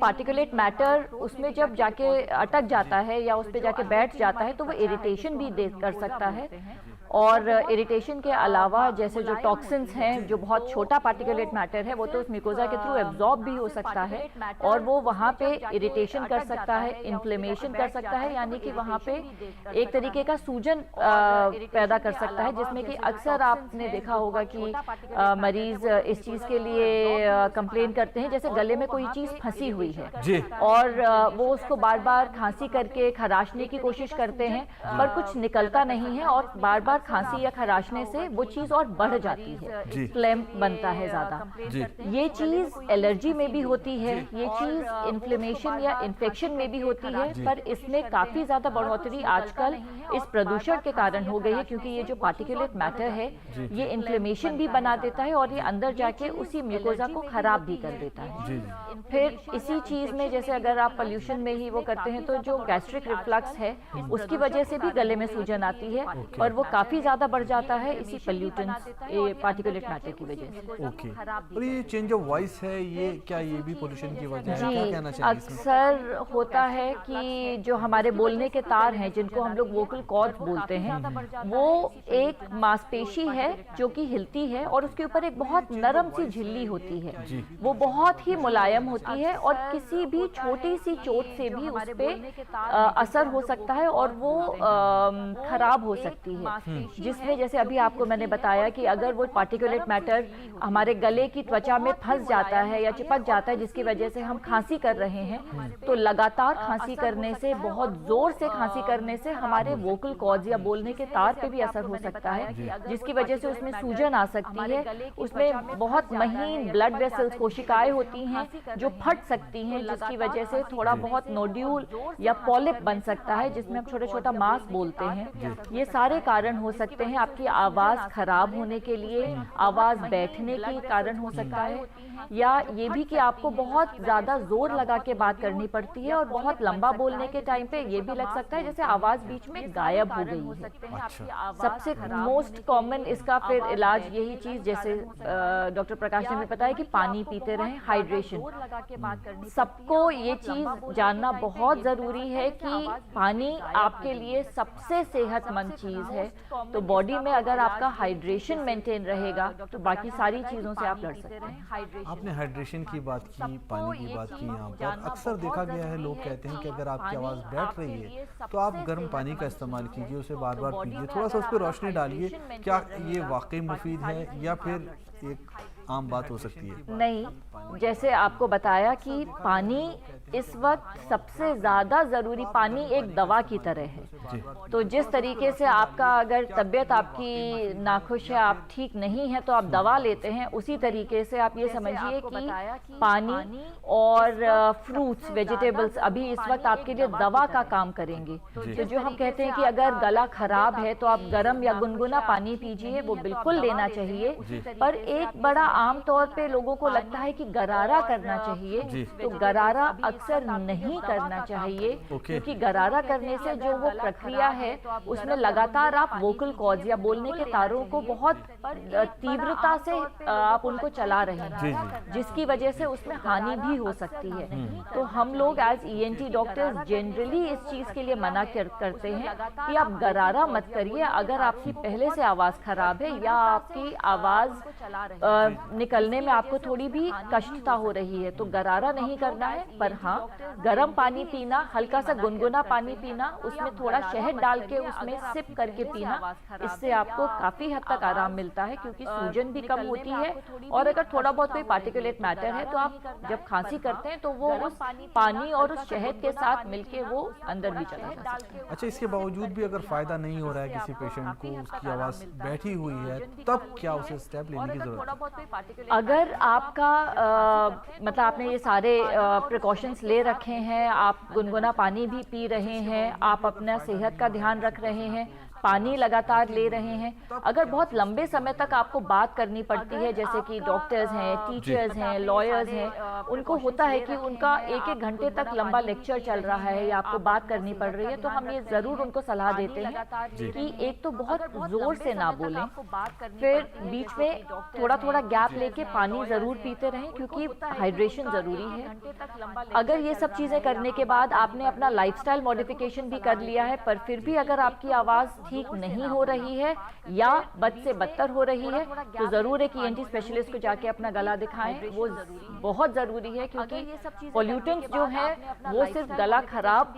पार्टिकुलेट मैटर उसमें जब जाके अटक जाता है या उस पे जाके बैठ जाता है तो वो इरिटेशन भी कर सकता है। और इरिटेशन के अलावा जैसे जो टॉक्सिन्स हैं, जो बहुत छोटा पार्टिकुलेट मैटर है, वो तो उस म्यूकोजा के थ्रू एब्जॉर्ब भी हो सकता है और वो वहाँ पे इरिटेशन कर सकता है, इन्फ्लेमेशन कर सकता है, यानी कि वहाँ पे एक तरीके का सूजन पैदा कर सकता है, जिसमें कि अक्सर आपने देखा होगा कि मरीज इस चीज़ के लिए कंप्लेन करते हैं, जैसे गले में कोई चीज़ फंसी हुई है और वो उसको बार बार खांसी करके खराशने की कोशिश करते हैं पर कुछ निकलता नहीं है और बार बार खांसी या खराशने से वो चीज और बढ़ जाती है, फ्लेम बनता है ज्यादा। ये चीज एलर्जी में भी होती है, ये चीज इन्फ्लेमेशन या इन्फेक्शन में भी होती है, पर इसमें काफी ज्यादा बढ़ोतरी आजकल इस प्रदूषण के कारण हो गई है, क्योंकि ये जो पार्टिकुलेट मैटर है ये इन्फ्लेमेशन भी बना देता है और ये अंदर जाके उसी म्यूकोजा को खराब भी कर देता है। फिर इसी चीज में जैसे अगर आप पोल्यूशन में ही वो करते हैं तो जो गैस्ट्रिक रिफ्लक्स है उसकी वजह से भी गले में सूजन आती है और वो काफी ज्यादा बढ़ जाता है इसी पोल्यूटेंट्स, पार्टिकुलेट मैटर की वजह से। और ये चेंज ऑफ वॉइस है, ये क्या ये भी पोल्यूशन की वजह है? क्या कहना चाहिए? अक्सर होता है कि जो हमारे बोलने के तार हैं जिनको हम लोग वोकल कॉर्ड बोलते हैं, वो एक मांसपेशी है जो कि हिलती है और उसके ऊपर एक बहुत नरम सी झिल्ली होती है, वो बहुत ही मुलायम होती है और किसी भी छोटी सी चोट से भी उस पे असर हो सकता है और वो खराब हो सकती है। जिसमें जैसे अभी आपको मैंने बताया कि अगर वो पार्टिकुलेट मैटर हमारे गले की त्वचा में फंस जाता है या चिपक जाता है, जिसकी वजह से हम खांसी कर रहे हैं, तो लगातार खांसी करने से, बहुत जोर से खांसी करने से हमारे वोकल कॉर्ड्स या बोलने के तार पे भी असर हो सकता है, जिसकी वजह से उसमें सूजन आ सकती है, उसमें बहुत महीन ब्लड वेसल्स, कोशिकाएं होती हैं जो फट सकती हैं, जिसकी वजह से थोड़ा बहुत नोड्यूल या पॉलिप बन सकता है, जिसमें हम छोटा छोटा मांस बोलते हैं। ये सारे कारण हो सकते हैं। आपकी आवाज खराब होने के लिए, आवाज बैठने के कारण हो सकता है, या ये भी कि आपको बहुत ज्यादा जोर लगा के बात करनी पड़ती है और बहुत लंबा बोलने के टाइम पे ये भी लग सकता है जैसे आवाज बीच में गायब हो गई है। सबसे मोस्ट कॉमन इसका फिर इलाज यही चीज, जैसे डॉक्टर प्रकाश ने भी बताया कि पानी पीते रहें, हाइड्रेशन। सबको ये चीज जानना बहुत जरूरी है कि पानी आपके लिए सबसे सेहतमंद चीज है। तो बॉडी में अगर आपका हाइड्रेशन मेंटेन रहेगा तो बाकी सारी चीजों से आप लड़ सकते हैं। आपने हाइड्रेशन की बात की, पानी की बात की। यहाँ पर अक्सर देखा गया है, लोग कहते हैं कि अगर आपकी आवाज़ बैठ रही है तो आप गर्म पानी का इस्तेमाल कीजिए, उसे बार बार पीजिए, थोड़ा सा उस पर रोशनी डालिए। क्या ये वाकई मुफीद है या फिर एक आम बात हो सकती है? नहीं, जैसे आपको बताया कि पानी इस वक्त सबसे ज्यादा जरूरी, पानी एक दवा की तरह है। तो जिस तरीके से आपका अगर तबीयत आपकी नाखुश है, आप ठीक नहीं है तो आप दवा लेते हैं, उसी तरीके से आप ये समझिए कि पानी और फ्रूट्स, वेजिटेबल्स अभी इस वक्त आपके लिए दवा का काम करेंगे। तो जो हम कहते हैं कि अगर गला खराब है तो आप गर्म या गुनगुना पानी पीजिए, वो बिल्कुल लेना चाहिए। पर एक बड़ा आम तौर पे लोगों को लगता है कि गरारा करना चाहिए, तो गरारा अक्सर नहीं करना चाहिए, क्योंकि गरारा करने से जो वो प्रक्रिया है उसमें लगातार आप वोकल कॉर्ड्स या बोलने के तारों को बहुत तीव्रता से आप उनको चला रहे हैं, जिसकी वजह से उसमें हानि भी हो सकती है। तो हम लोग एज ENT डॉक्टर्स जनरली इस चीज के लिए मना करते हैं कि आप गरारा मत करिए। अगर आपकी पहले से आवाज खराब है या आपकी आवाज निकलने में आपको थोड़ी भी कष्टता हो रही है तो गरारा नहीं करना है। पर हाँ, गर्म पानी पीना, हल्का सा गुनगुना पानी पीना, उसमें थोड़ा शहद डाल के उसमें सिप करके पीना, इससे आपको काफी हद तक आराम मिलता है, क्योंकि सूजन भी कम होती है। और अगर थोड़ा बहुत कोई पार्टिकुलेट मैटर है तो आप जब खांसी करते हैं तो वो उस पानी और उस शहद के साथ मिलके वो अंदर भी चला जाता है। अच्छा, इसके बावजूद भी अगर फायदा नहीं हो रहा है किसी पेशेंट को, उसकी आवाज बैठी हुई है, तब क्या उसे स्टेप लेने की जरूरत है? अगर आपका मतलब आपने ये सारे प्रिकॉशंस ले रखे हैं, आप गुनगुना पानी भी पी रहे हैं, आप अपना सेहत का ध्यान रख रहे हैं, पानी लगातार ले रहे हैं, अगर बहुत लंबे समय तक आपको बात करनी पड़ती है, जैसे कि डॉक्टर्स हैं, टीचर्स हैं, लॉयर्स हैं, उनको होता है कि उनका एक घंटे तक लंबा लेक्चर चल रहा है या आपको बात करनी पड़ रही है, तो हम ये जरूर उनको सलाह देते हैं कि एक तो बहुत जोर से ना बोलें, फिर बीच में थोड़ा थोड़ा गैप लेके पानी जरूर पीते रहें, क्योंकि हाइड्रेशन जरूरी है। अगर ये सब चीजें करने के बाद आपने अपना लाइफस्टाइल मॉडिफिकेशन भी कर लिया है, पर फिर भी अगर आपकी आवाज ठीक नहीं हो रही है या बद से बदतर हो रही है, तो जरूर है कि ENT स्पेशलिस्ट को जाके अपना गला दिखाएं। वो बहुत जरूरी है, क्योंकि पॉल्यूटेंट्स जो है वो सिर्फ गला खराब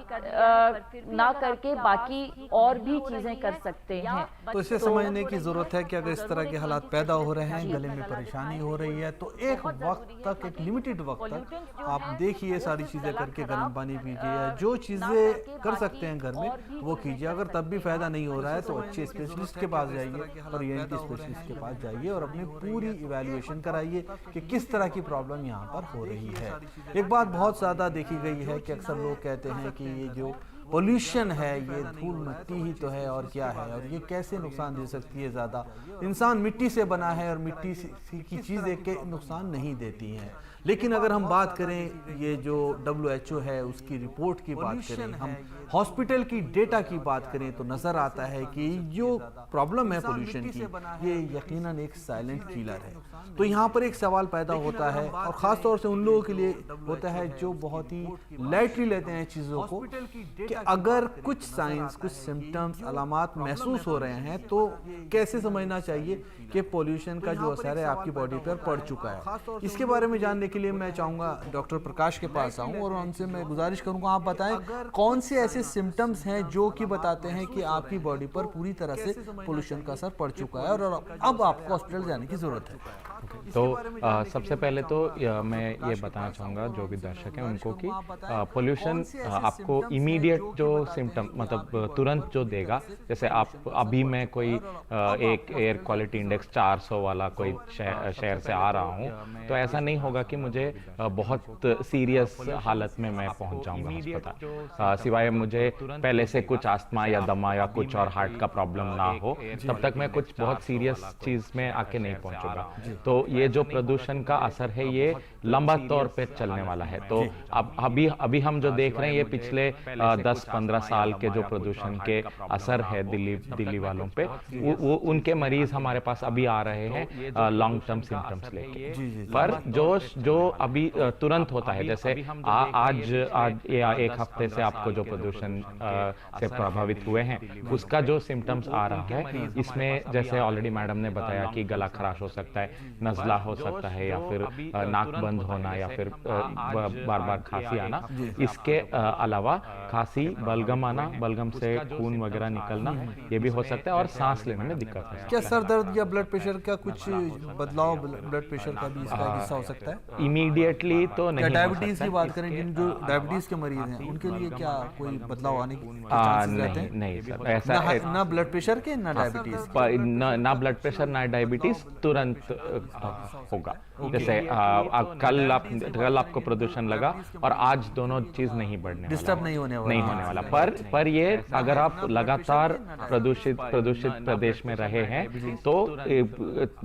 ना करके बाकी और भी चीजें कर सकते हैं। तो इसे समझने की जरूरत है कि अगर इस तरह के हालात पैदा हो रहे हैं, गले में परेशानी हो रही है, तो एक वक्त तक, एक लिमिटेड वक्त तक आप देखिए, सारी चीजें करके गर्म पानी पीजिए, जो चीजें कर सकते हैं घर में वो कीजिए। अगर तब भी फायदा नहीं हो रहा है तो अच्छे स्पेशलिस्ट के पास जाइए और ENT स्पेशलिस्ट के पास जाइए और अपनी पूरी इवैल्यूएशन कराइए कि किस तरह की प्रॉब्लम यहाँ पर हो रही है। एक बात बहुत ज़्यादा देखी गई है कि अक्सर लोग कहते हैं कि ये जो पोल्यूशन है, ये धूल मिट्टी ही तो है और क्या है, और ये कैसे नुकसान दे सकती है ज़्यादा। इंसान मिट्टी से बना है और मिट्टी की चीज़ें के नुकसान नहीं देती हैं। लेकिन अगर हम बात करें, ये जो WHO है उसकी रिपोर्ट की बात करें, हम हॉस्पिटल की डेटा की बात करें, तो नज़र आता है कि जो प्रॉब्लम है पोल्यूशन की, ये यकीनन एक साइलेंट किलर है। तो यहाँ पर एक सवाल पैदा होता है, और ख़ास तौर से उन लोगों के लिए होता है जो बहुत ही लाइटली लेते हैं चीज़ों को, कि अगर कुछ साइंस, कुछ सिम्टम्स, अलामात महसूस हो रहे हैं तो कैसे समझना चाहिए कि पोल्यूशन का जो असर है आपकी बॉडी पर पड़ चुका है। इसके बारे में जानने के लिए मैं चाहूँगा डॉक्टर प्रकाश के पास आऊँ और उनसे मैं गुजारिश करूँगा, आप बताएं कौन से ऐसे ऐसे सिम्टम्स हैं जो कि बताते हैं कि आपकी बॉडी पर पूरी तरह से पोल्यूशन का असर पड़ चुका है और अब आपको हॉस्पिटल जाने की ज़रूरत है? तो सबसे पहले तो मैं ये बताना चाहूँगा जो भी दर्शक हैं उनको कि पोल्यूशन आपको इमीडिएट जो सिम्टम मतलब तुरंत जो देगा, जैसे आप अभी मैं कोई एक एयर क्वालिटी इंडेक्स 400 वाला कोई शहर से आ रहा हूँ, तो ऐसा नहीं होगा कि मुझे बहुत सीरियस हालत में मैं पहुँच जाऊँगा अस्पताल, सिवाय मुझे पहले से कुछ अस्थमा या दमा या कुछ और हार्ट का प्रॉब्लम ना हो, तब तक मैं कुछ बहुत सीरियस चीज़ में आके नहीं पहुँचूंगा। तो ये जो प्रदूषण का असर है ये लंबा तौर पे चलने वाला है। तो अब अभी हम जो देख रहे हैं ये पिछले 10-15 साल के जो प्रदूषण के असर है दिल्ली वालों पे, वो उनके मरीज हमारे पास अभी आ रहे हैं लॉन्ग टर्म सिम्टम्स लेके। पर जो अभी तुरंत होता है, जैसे आज या एक हफ्ते से आपको जो प्रदूषण से प्रभावित हुए हैं उसका जो सिम्टम्स आ रहा है, इसमें जैसे ऑलरेडी मैडम ने बताया कि गला खराश हो सकता है, नज़ला हो सकता है, या फिर नाक बंद होना, या फिर बार बार खांसी आना। इसके अलावा खांसी, बलगम आना, बलगम से खून वगैरह निकलना, ये भी हो सकता है, और सांस लेने में दिक्कत है। क्या सर दर्द या ब्लड प्रेशर का कुछ बदलाव, ब्लड प्रेशर का भी इसका हिस्सा हो सकता है? इमीडिएटली तो नहीं। डायबिटीज की बात करें, जिन जो डायबिटीज के मरीज हैं उनके लिए क्या कोई बदलाव आने के चांसेस रहते हैं? नहीं सर, ऐसा ना ब्लड प्रेशर के ना डायबिटीज, ना ब्लड प्रेशर ना डायबिटीज तुरंत होगा। जैसे कल आपको प्रदूषण लगा और आज दोनों चीज नहीं बढ़ने डिस्टर्ब नहीं होने वाला। पर ये अगर आप लगातार प्रदूषित प्रदेश में रहे हैं तो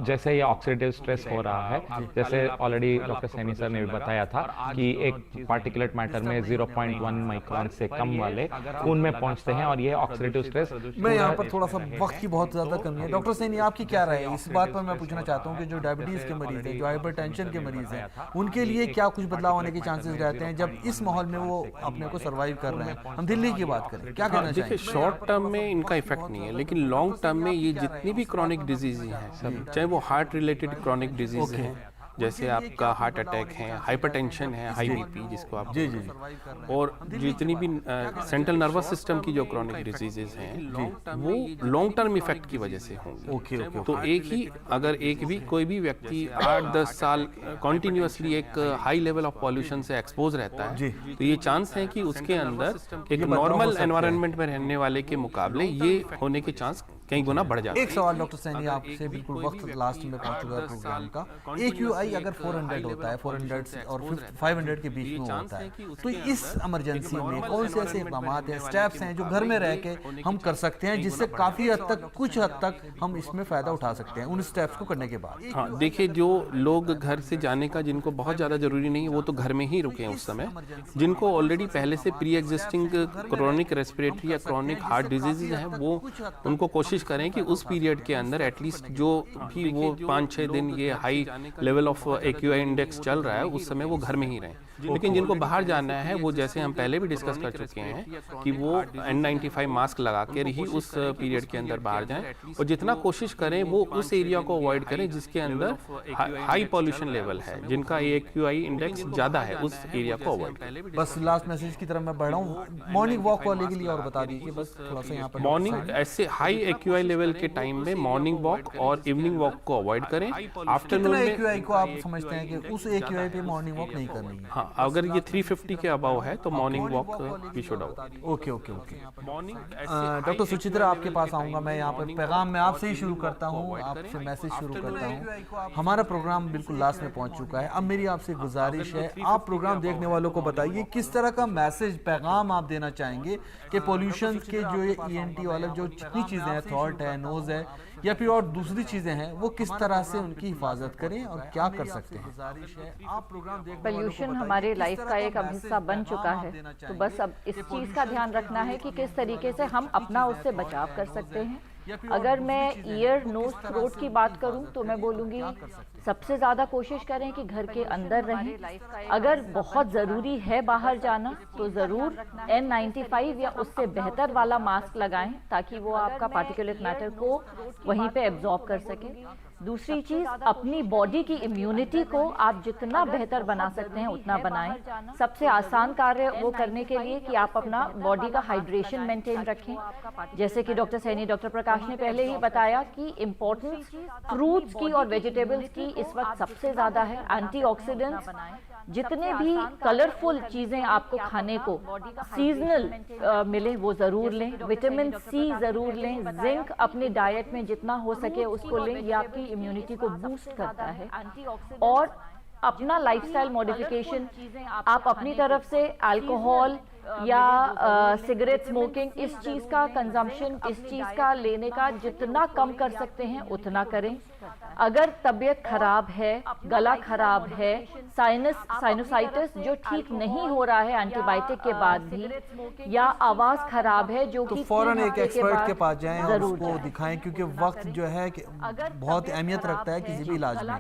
जैसे ये ऑक्सीडेटिव स्ट्रेस हो रहा है, जैसे ऑलरेडी डॉक्टर सैनी सर ने भी बताया था कि एक पार्टिकुलेट मैटर में 0.1 माइक्रोन से कम वाले खून में पहुंचते हैं, और ये ऑक्सीडेटिव स्ट्रेस। मैं यहाँ पर थोड़ा सा वक्त की बहुत ज्यादा कमी है, डॉक्टर सैनी आपकी क्या राय है इस बात पर? मैं पूछना चाहता हूँ कि जो डायबिटीज के मरीज हैं, जो हाइपरटेंशन के मरीज हैं, उनके लिए क्या कुछ बदलाव होने के चांसेस रहते हैं जब इस माहौल में वो अपने को सर्वाइव कर रहे हैं? हम दिल्ली की बात करें, क्या कहना चाहिए? देखिए, शॉर्ट टर्म में इनका इफेक्ट नहीं है, लेकिन लॉन्ग टर्म में ये जितनी भी क्रॉनिक डिजीज हैं, चाहे वो हार्ट रिलेटेड क्रॉनिक डिजीज हैं, जैसे आपका हार्ट अटैक है, हाइपरटेंशन है, हाई बीपी जिसको आप, और जितनी भी सेंट्रल नर्वस सिस्टम की जो क्रॉनिक डिजीजेज हैं वो लॉन्ग टर्म इफेक्ट की वजह से होंगे। तो एक भी कोई भी व्यक्ति 8-10 साल कॉन्टिन्यूसली एक हाई लेवल ऑफ पॉल्यूशन से एक्सपोज रहता है, तो ये चांस है कि उसके अंदर एक नॉर्मल एनवायरनमेंट में रहने वाले के मुकाबले ये होने के चांस कई गुना बढ़ जाता है। एक सवाल डॉक्टर सैनी आपसे, बिल्कुल वक्त लास्ट में पहुंच चुका है प्रोग्राम का। AQI अगर 400 होता है, 400 और 500 के बीच में होता है, तो इस इमरजेंसी में कौन से ऐसे इक़दाम हैं, स्टेप्स हैं जो घर में रह के हम कर सकते हैं जिससे काफी हद तक, कुछ हद तक हम इसमें फायदा उठा सकते हैं उन स्टेप्स को करने के बाद? हाँ, देखिए, जो लोग घर से जाने का जिनको बहुत ज्यादा जरूरी नहीं है वो तो घर में ही रुके हैं उस समय। जिनको ऑलरेडी पहले से प्री एग्जिस्टिंग क्रॉनिक रेस्पिरेटरी या क्रॉनिक हार्ट डिजीजेज हैं, वो उनको कोशिश करें कि उस पीरियड के अंदर एटलीस्ट जो भी वो 5-6 दिन ये high level of AQI index चल रहा है उस समय वो घर में ही रहें। लेकिन जिनको बाहर जाना है वो, जैसे हम पहले भी डिस्कस कर चुके हैं, कि वो N95 मास्क लगा कर ही उस पीरियड के अंदर बाहर जाएं, और जितना कोशिश करें वो उस एरिया को अवॉइड करें जिसके अंदर हाई पॉल्यूशन लेवल है, जिनका AQI इंडेक्स ज्यादा है, उस एरिया को अवॉइड करें। बस लास्ट मैसेज की तरफ मैं बढ़ रहा हूँ, मॉर्निंग वॉक वाले के लिए और बता दीजिए बस थोड़ा सा यहाँ पर। मॉर्निंग ऐसे हाई AQI लेवल के टाइम में मॉर्निंग वॉक और इवनिंग वॉक को अवॉइड करें। आफ्टरनून में AQI को आप समझते हैं कि उस AQI पे मॉर्निंग वॉक नहीं करनी है? हाँ, अगर ये 350 के अबव है तो morning walk we should avoid. Okay. Doctor Suchitra, आपके पास आऊंगा मैं। यहाँ पर पैगाम मैं आपसे ही शुरू करता हूँ, आपसे मैसेज शुरू करता हूँ। हमारा प्रोग्राम बिल्कुल लास्ट में पहुँच चुका है। अब मेरी आपसे गुजारिश है, आप प्रोग्राम देखने वालों को बताइए किस तरह का मैसेज, पैगाम आप देना चाहेंगे कि पोल्यूशन के जो ये ENT वाले जो जितनी चीज़ें हैं, थ्रोट है, नोज है, या फिर और दूसरी चीजें हैं, वो किस तरह से उनकी हिफाजत करें और क्या कर सकते हैं? पोल्यूशन हमारे लाइफ का एक अब हिस्सा बन चुका है, तो बस अब इस चीज का ध्यान रखना है कि किस तरीके से हम अपना उससे बचाव कर सकते हैं। अगर मैं ईयर, नोज, थ्रोट की बात करूं तो मैं बोलूंगी सबसे ज़्यादा कोशिश करें कि घर के अंदर रहें। अगर बहुत ज़रूरी है बाहर जाना तो ज़रूर N95 या उससे बेहतर वाला मास्क लगाएं ताकि वो आपका पार्टिकुलेट मैटर को वहीं पे एब्जॉर्ब कर सके। दूसरी चीज, अपनी बॉडी की इम्यूनिटी को आप जितना बेहतर बना सकते हैं उतना बनाएं। सबसे आसान कार्य वो करने के लिए कि आप अपना बॉडी का हाइड्रेशन मेंटेन रखें। जैसे कि डॉक्टर सैनी, डॉक्टर प्रकाश ने पहले ही बताया कि इम्पोर्टेंस फ्रूट्स की और वेजिटेबल्स की इस वक्त सबसे ज्यादा है। एंटीऑक्सीडेंट्स, जितने भी कलरफुल चीजें आपको खाने को सीजनल मिले वो जरूर लें। विटामिन सी जरूर लें। जिंक अपनी डाइट में जितना हो सके उसको लें, ये आपकी इम्यूनिटी को बूस्ट करता है। और अपना लाइफस्टाइल मॉडिफिकेशन, आप अपनी तरफ से अल्कोहल या सिगरेट स्मोकिंग, इस चीज का कंजम्पशन, इस चीज का लेने का जितना कम कर सकते हैं उतना करें। अगर तबीयत खराब है, गला खराब है, साइनोसाइटिस जो ठीक नहीं हो रहा है एंटीबायोटिक के बाद भी, या आवाज खराब है जो तो कि फौरन एक एक्सपर्ट के पास जाएं और जरूर उसको जाएं। दिखाएं, क्योंकि वक्त जो है कि बहुत अहमियत रखता है किसी भी इलाज में।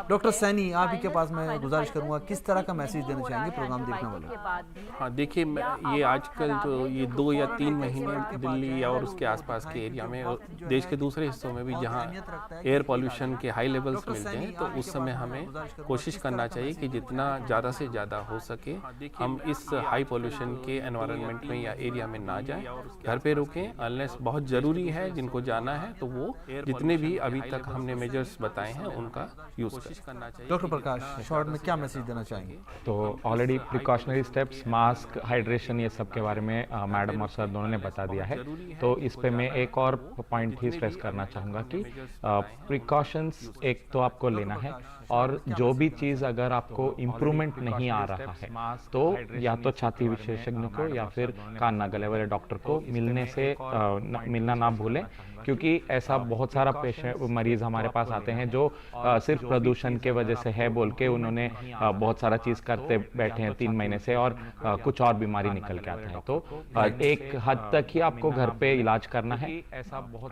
डॉक्टर सैनी, आप ही के पास मैं गुजारिश करूंगा, किस तरह का मैसेज देना चाहेंगे प्रोग्राम देखने वालों? हाँ, देखिए, ये आजकल जो ये 2 या 3 महीने दिल्ली और उसके आसपास के एरिया में और देश के दूसरे हिस्सों में भी जहाँ एयर पॉल्यूशन के हाई लेवल्स मिलते हैं, तो उस समय हमें कोशिश करना चाहिए कि जितना ज़्यादा से ज़्यादा हो सके हम इस हाई पॉल्यूशन के एनवायरनमेंट में या एरिया में ना जाएं, घर पे रुकें। अनलेस बहुत ज़रूरी है, जिनको जाना है तो वो जितने भी अभी तक हमने मेजर्स बताए हैं उनका यूज़ करना चाहिए। डॉक्टर प्रकाश, शॉर्ट में क्या मैसेज देना चाहेंगे? तो already precautionary steps, mask, hydration, ये सब के बारे में मैडम और सर दोनों ने बता दिया है। तो इस पे मैं एक और पॉइंट ही स्ट्रेस करना चाहूँगा कि प्रिकॉशंस एक तो आपको लेना है, और जो भी चीज़ अगर आपको इम्प्रूवमेंट नहीं आ रहा है तो या तो छाती विशेषज्ञ को या फिर कान नाक गले वाले डॉक्टर को मिलना ना भूलें, क्योंकि ऐसा बहुत सारा पेशेंट मरीज हमारे पास आते हैं जो सिर्फ प्रदूषण के वजह से है बोल के उन्होंने बहुत सारा चीज़ करते बैठे हैं 3 महीने से, और कुछ और बीमारी निकल के आता है। तो एक हद तक ही आपको घर पे इलाज करना है।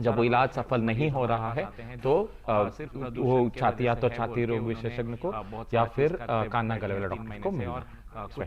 जब वो इलाज सफल नहीं हो रहा है तो वो छाती या तो छाती रोग विशेषज्ञ को या फिर कान नाक गले वाले डॉक्टर को मिलना।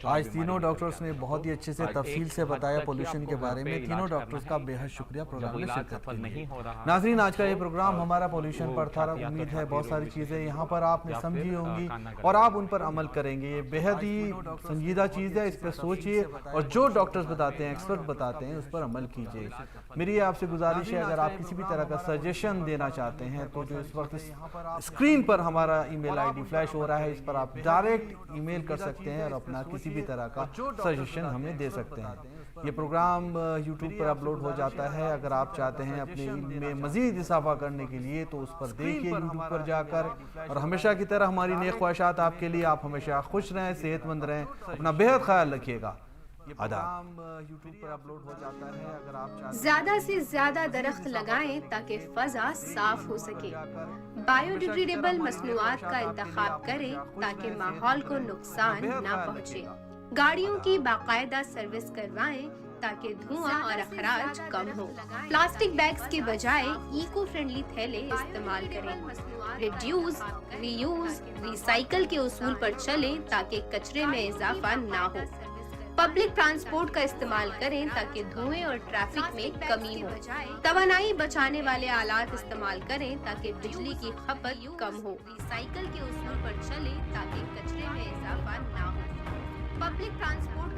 आज तीनों डॉक्टर्स ने बहुत ही अच्छे से तफसील से बताया पोल्यूशन के बारे में। तीनों डॉक्टर्स का बेहद शुक्रिया प्रोग्राम में शिरकत के लिए। नाज़रीन, आज का ये प्रोग्राम हमारा पोल्यूशन पर था। उम्मीद है बहुत सारी चीज़ें यहाँ पर आपने समझी होंगी और आप उन पर अमल करेंगे। ये बेहद ही संजीदा चीज़ है, इस पर सोचिए और जो डॉक्टर्स बताते हैं, एक्सपर्ट बताते हैं, उस पर अमल कीजिए। मेरी आपसे गुजारिश है, अगर आप किसी भी तरह का सजेशन देना चाहते हैं तो जो इस वक्त स्क्रीन पर हमारा ईमेल आईडी फ्लैश हो रहा है, इस पर आप डायरेक्ट ईमेल कर सकते हैं और अपना किसी भी तरह का सजेशन हमें दे सकते हैं। ये प्रोग्राम YouTube पर अपलोड हो जाता है। अगर आप चाहते हैं अपने इल्म में मजीद इजाफा करने के लिए तो उस पर देखिए YouTube पर जाकर। और हमेशा की तरह हमारी नेक ख्वाहिशात आपके लिए, आप हमेशा खुश रहें, सेहतमंद रहें, अपना बेहद ख्याल रखिएगा। YouTube पर अपलोड हो जाता है। अगर आप ज्यादा से ज्यादा दरख्त लगाएं ताकि फजा साफ हो सके। बायोडिग्रेडेबल मसनूआत का इंतखाब करें ताकि माहौल को नुकसान ना पहुंचे। गाड़ियों की बाकायदा सर्विस करवाएं ताकि धुआं और अखराज कम हो। प्लास्टिक बैग्स के बजाय इको फ्रेंडली थैले इस्तेमाल करें। रिड्यूस, रीयूज, रिसाइकल के उसूल पर चलें ताकि कचरे में इजाफा ना हो। पब्लिक ट्रांसपोर्ट का इस्तेमाल करें ताकि धुएं और ट्रैफिक में कमी हो। तवानाई बचाने वाले आलात इस्तेमाल करें ताकि बिजली की खपत कम हो। रिसाइकल के उसूल पर चलें ताकि कचरे में इजाफा ना हो। Public transport